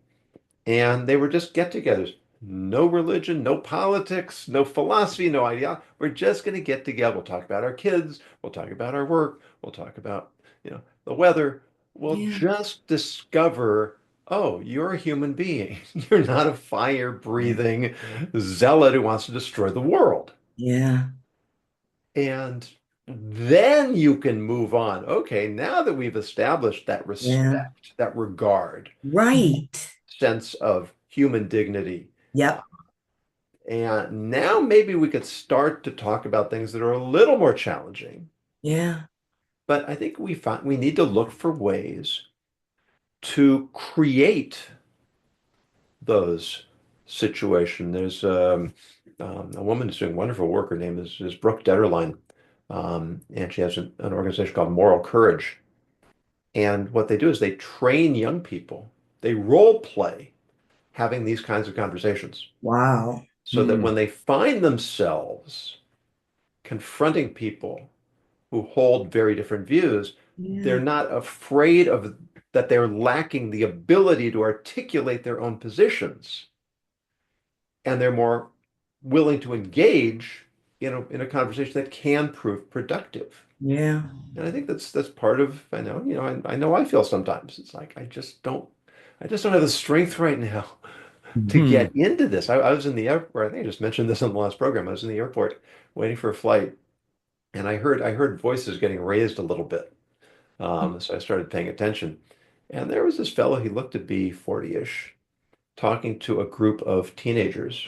[SPEAKER 1] And they were just get-togethers. No religion, no politics, no philosophy, no ideology. We're just going to get together. We'll talk about our kids. We'll talk about our work. We'll talk about, the weather. We'll
[SPEAKER 3] Yeah.
[SPEAKER 1] just discover, oh, you're a human being. You're not a fire-breathing zealot who wants to destroy the world.
[SPEAKER 3] Yeah.
[SPEAKER 1] And then you can move on. Okay, now that we've established that
[SPEAKER 3] Yeah.
[SPEAKER 1] respect, that regard,
[SPEAKER 3] Right.
[SPEAKER 1] sense of human dignity,
[SPEAKER 3] Yep.
[SPEAKER 1] and now maybe we could start to talk about things that are a little more challenging.
[SPEAKER 3] Yeah.
[SPEAKER 1] But I think we need to look for ways to create those situations. There's a woman who's doing wonderful work. Her name is Brooke Detterline, and she has an organization called Moral Courage. And what they do is they train young people. They role play having these kinds of conversations
[SPEAKER 3] Wow.
[SPEAKER 1] so that when they find themselves confronting people who hold very different views, they're
[SPEAKER 3] Yeah.
[SPEAKER 1] not afraid of that they're lacking the ability to articulate their own positions, and they're more willing to engage in a conversation that can prove productive.
[SPEAKER 3] Yeah.
[SPEAKER 1] And I think that's part of, I know I feel sometimes. It's like I just don't have the strength right now to
[SPEAKER 4] Mhm.
[SPEAKER 1] get into this. I was in the airport. I think I just mentioned this in the last program. I was in the airport waiting for a flight, and I heard voices getting raised a little bit. So I started paying attention. And there was this fellow, he looked to be 40-ish, talking to a group of teenagers.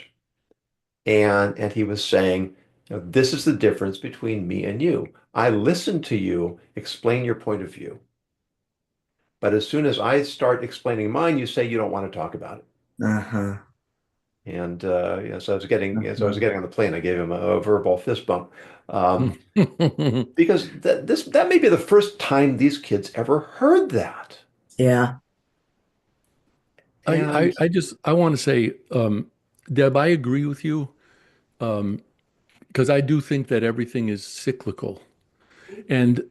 [SPEAKER 1] And he was saying, this is the difference between me and you. I listen to you explain your point of view. But as soon as I start explaining mine, you say you don't want to talk about it.
[SPEAKER 3] Uh-huh.
[SPEAKER 1] And so I was
[SPEAKER 3] Uh-huh.
[SPEAKER 1] getting on the plane. I gave him a verbal fist bump, because that may be the first time these kids ever heard that.
[SPEAKER 3] Yeah.
[SPEAKER 1] And
[SPEAKER 4] I want to say, Deb, I agree with you, because I do think that everything is cyclical. And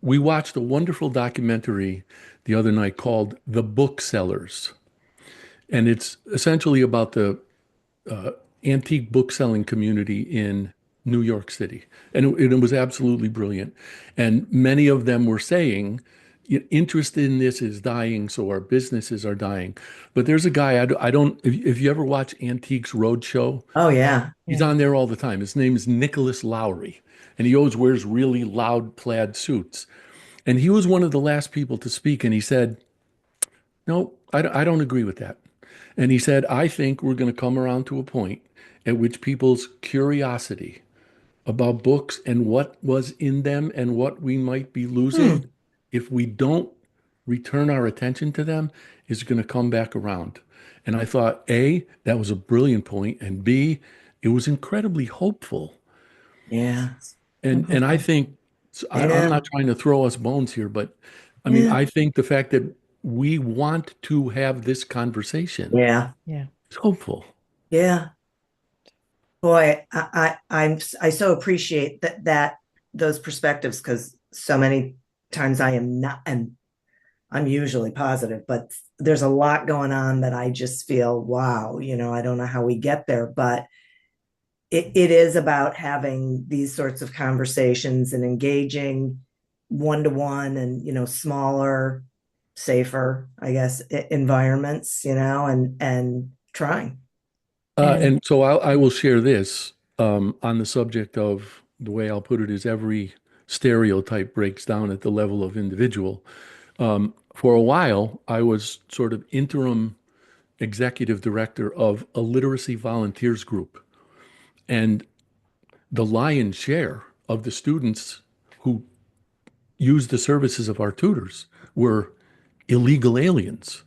[SPEAKER 4] we watched a wonderful documentary the other night called The Booksellers. And it's essentially about the uh, antique bookselling community in New York City. And it was absolutely brilliant. And many of them were saying, interest in this is dying, so our businesses are dying. But there's a guy, I don't, if you ever watch Antiques Roadshow,
[SPEAKER 3] Oh, yeah.
[SPEAKER 4] he's
[SPEAKER 2] Yeah.
[SPEAKER 4] on there all the time. His name is Nicholas Lowry, and he always wears really loud plaid suits. And he was one of the last people to speak, and he said, no, I don't agree with that. And he said, I think we're going to come around to a point at which people's curiosity about books and what was in them and what we might be losing
[SPEAKER 3] Hmm.
[SPEAKER 4] if we don't return our attention to them is going to come back around. And I thought, A, that was a brilliant point, and B, it was incredibly hopeful.
[SPEAKER 3] Yeah.
[SPEAKER 4] And I think I'm
[SPEAKER 3] Yeah.
[SPEAKER 4] not trying to throw us bones here, but I mean,
[SPEAKER 3] Yeah.
[SPEAKER 4] I think the fact that we want to have this conversation
[SPEAKER 3] Yeah.
[SPEAKER 2] Yeah.
[SPEAKER 4] is hopeful.
[SPEAKER 3] Yeah. Boy, I so appreciate that those perspectives because so many times I am not, and I'm usually positive, but there's a lot going on that I just feel, wow, I don't know how we get there, but it is about having these sorts of conversations and engaging one to one and smaller, safer, I guess, environments, and trying.
[SPEAKER 2] And
[SPEAKER 4] And so I will share this on the subject of the way I'll put it is every stereotype breaks down at the level of individual. For a while, I was sort of interim executive director of a literacy volunteers group. And the lion's share of the students who used the services of our tutors were illegal aliens.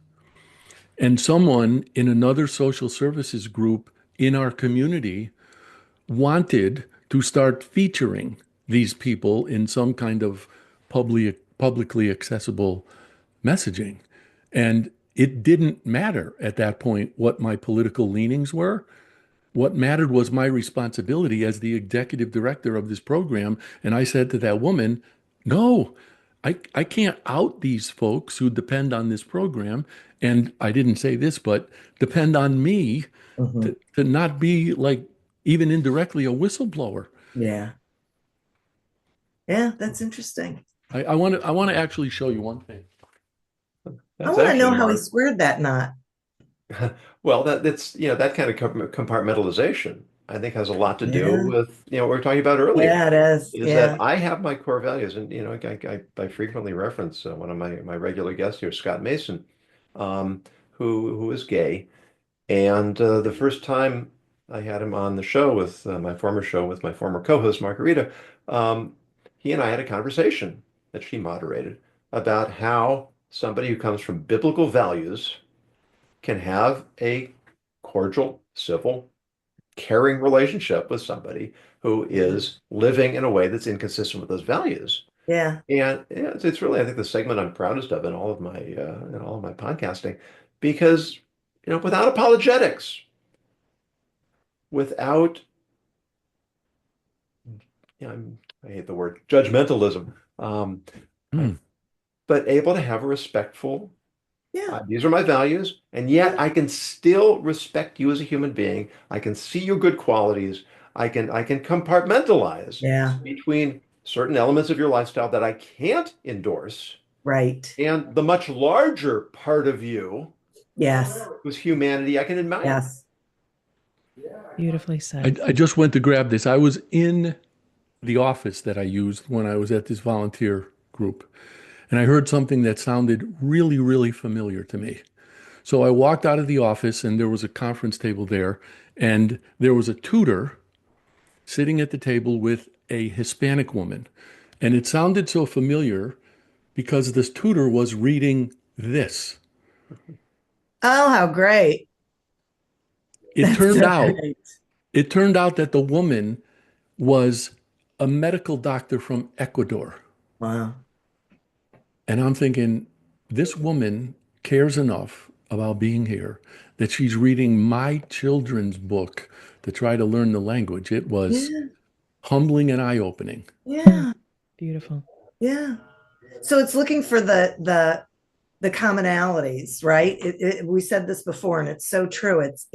[SPEAKER 4] And someone in another social services group in our community wanted to start featuring these people in some kind of publicly accessible messaging. And it didn't matter at that point what my political leanings were. What mattered was my responsibility as the executive director of this program. And I said to that woman, no, I can't out these folks who depend on this program. And I didn't say this, but depend on me
[SPEAKER 3] Mhm.
[SPEAKER 4] to not be like even indirectly a whistleblower.
[SPEAKER 3] Yeah. Yeah, that's interesting.
[SPEAKER 4] I want to actually show you one thing.
[SPEAKER 3] I
[SPEAKER 1] that's
[SPEAKER 3] want to know
[SPEAKER 1] actually,
[SPEAKER 3] how he
[SPEAKER 1] Mark.
[SPEAKER 3] squared that knot.
[SPEAKER 1] Well, that's that kind of compartmentalization, I think, has a lot to do
[SPEAKER 3] Yeah.
[SPEAKER 1] with what we were talking about earlier.
[SPEAKER 3] Yeah, it is.
[SPEAKER 1] Is
[SPEAKER 3] Yeah.
[SPEAKER 1] that I have my core values, and I frequently reference one of my regular guests here, Scott Mason, who is gay, and the first time I had him on the show with my former show with my former co-host Margarita, um, he and I had a conversation that she moderated about how somebody who comes from biblical values can have a cordial, civil, caring relationship with somebody who is living in a way that's inconsistent with those values.
[SPEAKER 3] Yeah.
[SPEAKER 1] And it's really, I think, the segment I'm proudest of in all of my podcasting, because without apologetics, without I hate the word judgmentalism, I,
[SPEAKER 4] Hmm.
[SPEAKER 1] but able to have a respectful.
[SPEAKER 3] Yeah.
[SPEAKER 1] These are my values, and yet I can still respect you as a human being. I can see your good qualities. I can compartmentalize
[SPEAKER 3] Yeah.
[SPEAKER 1] between certain elements of your lifestyle that I can't endorse
[SPEAKER 3] Right.
[SPEAKER 1] and the much larger part of you
[SPEAKER 3] Yes.
[SPEAKER 1] whose humanity I can admire.
[SPEAKER 3] Yes.
[SPEAKER 2] Beautifully said.
[SPEAKER 4] I just went to grab this. I was in the office that I used when I was at this volunteer group, and I heard something that sounded really, really familiar to me. So I walked out of the office, and there was a conference table there, and there was a tutor sitting at the table with a Hispanic woman. And it sounded so familiar because this tutor was reading this.
[SPEAKER 3] Oh, how great.
[SPEAKER 4] It
[SPEAKER 3] That's
[SPEAKER 4] turned
[SPEAKER 3] so
[SPEAKER 4] out,
[SPEAKER 3] great.
[SPEAKER 4] it turned out that the woman was a medical doctor from Ecuador.
[SPEAKER 3] Wow.
[SPEAKER 4] And I'm thinking, this woman cares enough about being here that she's reading my children's book to try to learn the language. It was
[SPEAKER 3] Yeah.
[SPEAKER 4] humbling and eye-opening.
[SPEAKER 3] Yeah.
[SPEAKER 2] Beautiful.
[SPEAKER 3] Yeah. So it's looking for the commonalities, right? We said this before, and it's so true. It's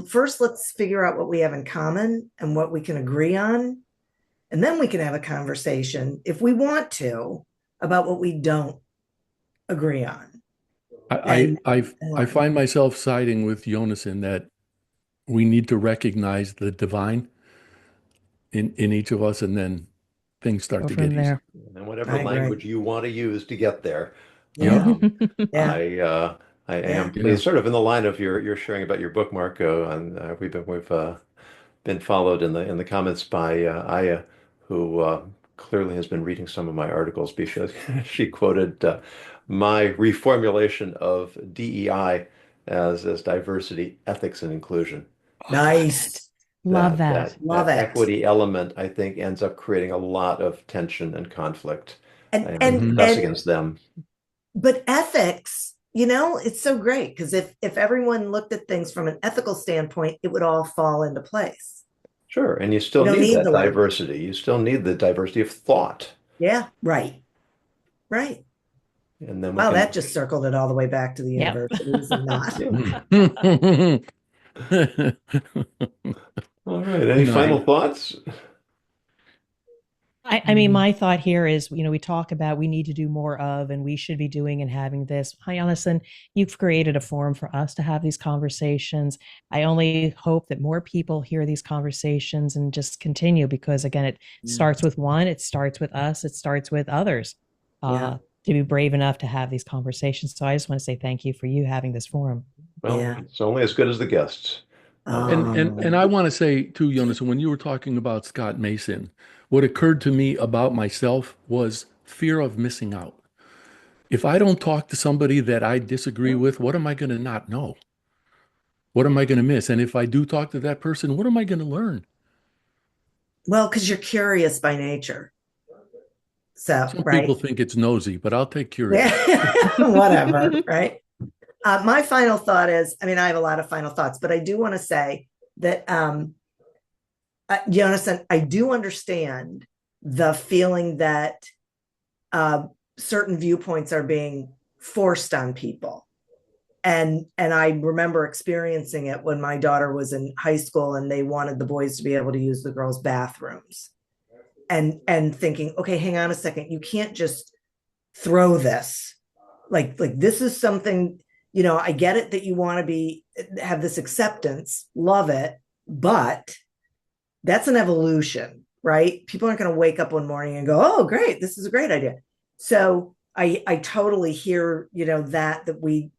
[SPEAKER 3] first, let's figure out what we have in common and what we can agree on, and then we can have a conversation if we want to about what we don't agree on.
[SPEAKER 4] I find myself siding with Jonas in that we need to recognize the divine in each of us, and then things start
[SPEAKER 2] Go
[SPEAKER 4] to
[SPEAKER 2] from
[SPEAKER 4] get easy.
[SPEAKER 2] there.
[SPEAKER 1] And whatever
[SPEAKER 3] I agree.
[SPEAKER 1] language you want to use to get there.
[SPEAKER 3] Yeah.
[SPEAKER 1] I am
[SPEAKER 3] Yeah.
[SPEAKER 1] pleased, sort of in the line of your sharing about your book, Marco, and we've been followed in the comments by Aya, who clearly has been reading some of my articles because she quoted my reformulation of DEI as diversity, ethics, and inclusion.
[SPEAKER 3] Nice.
[SPEAKER 2] Love that.
[SPEAKER 3] Love
[SPEAKER 1] that
[SPEAKER 3] it.
[SPEAKER 1] equity element, I think, ends up creating a lot of tension and conflict.
[SPEAKER 3] And
[SPEAKER 1] That's against them.
[SPEAKER 3] but ethics, it's so great because if everyone looked at things from an ethical standpoint, it would all fall into place.
[SPEAKER 1] Sure, and you still
[SPEAKER 3] You don't
[SPEAKER 1] need
[SPEAKER 3] need
[SPEAKER 1] that
[SPEAKER 3] the language.
[SPEAKER 1] diversity. You still need the diversity of thought.
[SPEAKER 3] Yeah, right. Right.
[SPEAKER 1] And then we
[SPEAKER 3] Wow,
[SPEAKER 1] can,
[SPEAKER 3] that just circled it all the way back to the
[SPEAKER 2] Yep.
[SPEAKER 3] universities and not.
[SPEAKER 1] all right. Any
[SPEAKER 4] No.
[SPEAKER 1] final thoughts?
[SPEAKER 2] I mean, my thought here is, we talk about we need to do more of, and we should be doing and having this. Hi, Alison, you've created a forum for us to have these conversations. I only hope that more people hear these conversations and just continue because, again, it starts with one, it starts with us, it starts with others to be brave enough to have these conversations. So I just want to say thank you for you having this forum.
[SPEAKER 1] Well, it's only as good as the guests.
[SPEAKER 4] And I want to say too, Jonas, when you were talking about Scott Mason, what occurred to me about myself was fear of missing out. If I don't talk to somebody that I disagree with, what am I going to not know? What am I going to miss? And if I do talk to that person, what am I going to learn?
[SPEAKER 3] Well, because you're curious by nature. So,
[SPEAKER 4] Some
[SPEAKER 3] right.
[SPEAKER 4] people think it's nosy, but I'll take curious.
[SPEAKER 3] Whatever, right? My final thought is, I have a lot of final thoughts, but I do want to say that, Jonas, I do understand the feeling that certain viewpoints are being forced on people. And I remember experiencing it when my daughter was in high school and they wanted the boys to be able to use the girls' bathrooms. And thinking, okay, hang on a second, you can't just throw this. Like this is something, I get it that you want to have this acceptance, love it, but that's an evolution, right? People aren't going to wake up one morning and go, oh, great, this is a great idea. So I totally hear, that we,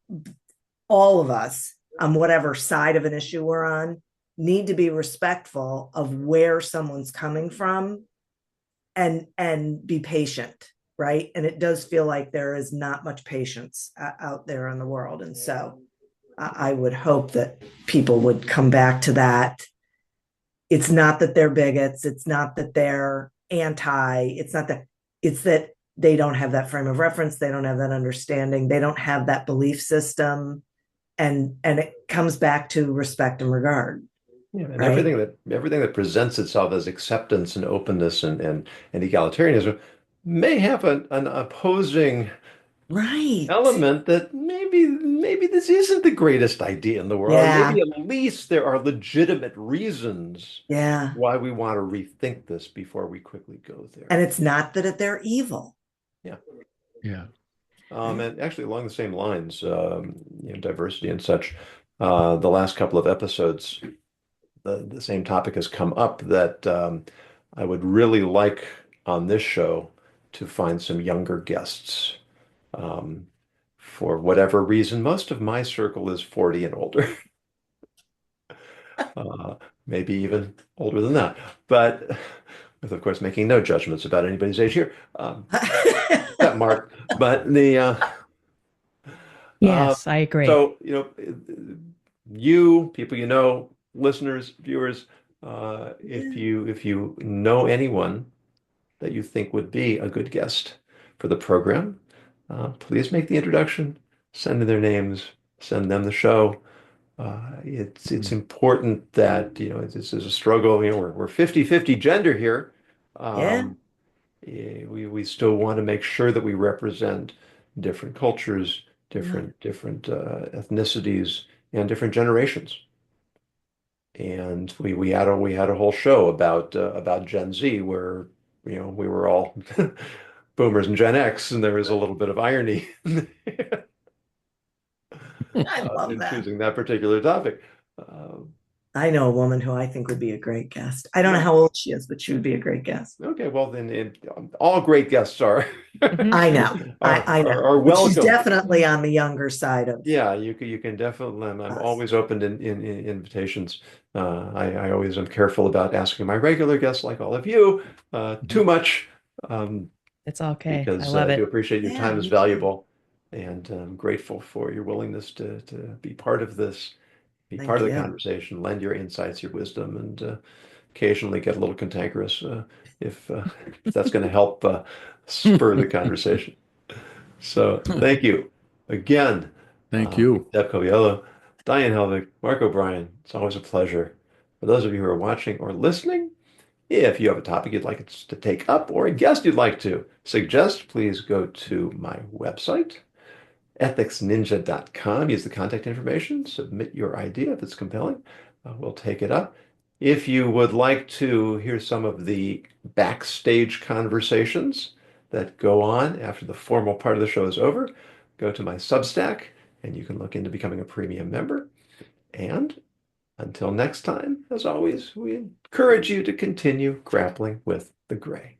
[SPEAKER 3] all of us on whatever side of an issue we're on, need to be respectful of where someone's coming from and be patient, right? And it does feel like there is not much patience out there in the world. And so I would hope that people would come back to that. It's not that they're bigots. It's not that they're anti. It's that they don't have that frame of reference. They don't have that understanding. They don't have that belief system. And it comes back to respect and regard.
[SPEAKER 1] Yeah, and
[SPEAKER 3] right?
[SPEAKER 1] everything that presents itself as acceptance and openness and egalitarianism may have an opposing
[SPEAKER 3] Right.
[SPEAKER 1] element that maybe this isn't the greatest idea in the world, or
[SPEAKER 3] Yeah.
[SPEAKER 1] maybe at least there are legitimate reasons
[SPEAKER 3] Yeah.
[SPEAKER 1] why we want to rethink this before we quickly go
[SPEAKER 3] And
[SPEAKER 1] there.
[SPEAKER 3] it's not that they're evil.
[SPEAKER 1] Yeah.
[SPEAKER 4] Yeah.
[SPEAKER 1] And actually, along the same lines, diversity and such, the last couple of episodes, the same topic has come up that I would really like on this show to find some younger guests. Um, for whatever reason, most of my circle is 40 and older, uh, maybe even older than that. But with, of course, making no judgments about anybody's age here, except Mark. But uh,
[SPEAKER 2] Yes, I agree.
[SPEAKER 1] so, you, people you know, listeners, viewers, if you know anyone that you think would be a good guest for the program, please make the introduction, send in their names, send them the show. It's important that, this is a struggle. We're 50-50 gender here.
[SPEAKER 3] Yeah.
[SPEAKER 1] We still want to make sure that we represent different cultures,
[SPEAKER 3] Yeah.
[SPEAKER 1] different ethnicities, and different generations. And we had a whole show about Gen Z where we were all boomers and Gen X, and there was a little bit of irony
[SPEAKER 3] I love
[SPEAKER 1] in
[SPEAKER 3] that.
[SPEAKER 1] choosing that particular topic. Uh,
[SPEAKER 3] I know a woman who I think would be a great guest. I don't know
[SPEAKER 1] yeah.
[SPEAKER 3] how old she is, but she would be a great guest.
[SPEAKER 1] Okay, well then, all great guests are
[SPEAKER 2] Mhm.
[SPEAKER 3] I know. I know.
[SPEAKER 1] are
[SPEAKER 3] But she's
[SPEAKER 1] welcome.
[SPEAKER 3] definitely on the younger side of
[SPEAKER 1] Yeah, you can definitely. I'm
[SPEAKER 3] us.
[SPEAKER 1] always open in invitations. I always am careful about asking my regular guests, like all of you, too much,
[SPEAKER 2] It's okay. I
[SPEAKER 1] because
[SPEAKER 2] love
[SPEAKER 1] I do
[SPEAKER 2] it.
[SPEAKER 1] appreciate your
[SPEAKER 3] Yeah,
[SPEAKER 1] time is
[SPEAKER 3] me too.
[SPEAKER 1] valuable, and I'm grateful for your willingness to be part of this, be part
[SPEAKER 3] Thank
[SPEAKER 1] of the
[SPEAKER 3] you.
[SPEAKER 1] conversation, lend your insights, your wisdom, and occasionally get a little cantankerous if if that's going to help spur the conversation. So thank you again,
[SPEAKER 4] Thank you.
[SPEAKER 1] Deb Coviello, Diane Helbig, Mark O'Brien. It's always a pleasure. For those of you who are watching or listening, if you have a topic you'd like us to take up or a guest you'd like to suggest, please go to my website, ethicsninja.com. Use the contact information. Submit your idea if it's compelling. We'll take it up. If you would like to hear some of the backstage conversations that go on after the formal part of the show is over, go to my Substack and you can look into becoming a premium member. And until next time, as always, we encourage you to continue grappling with the gray.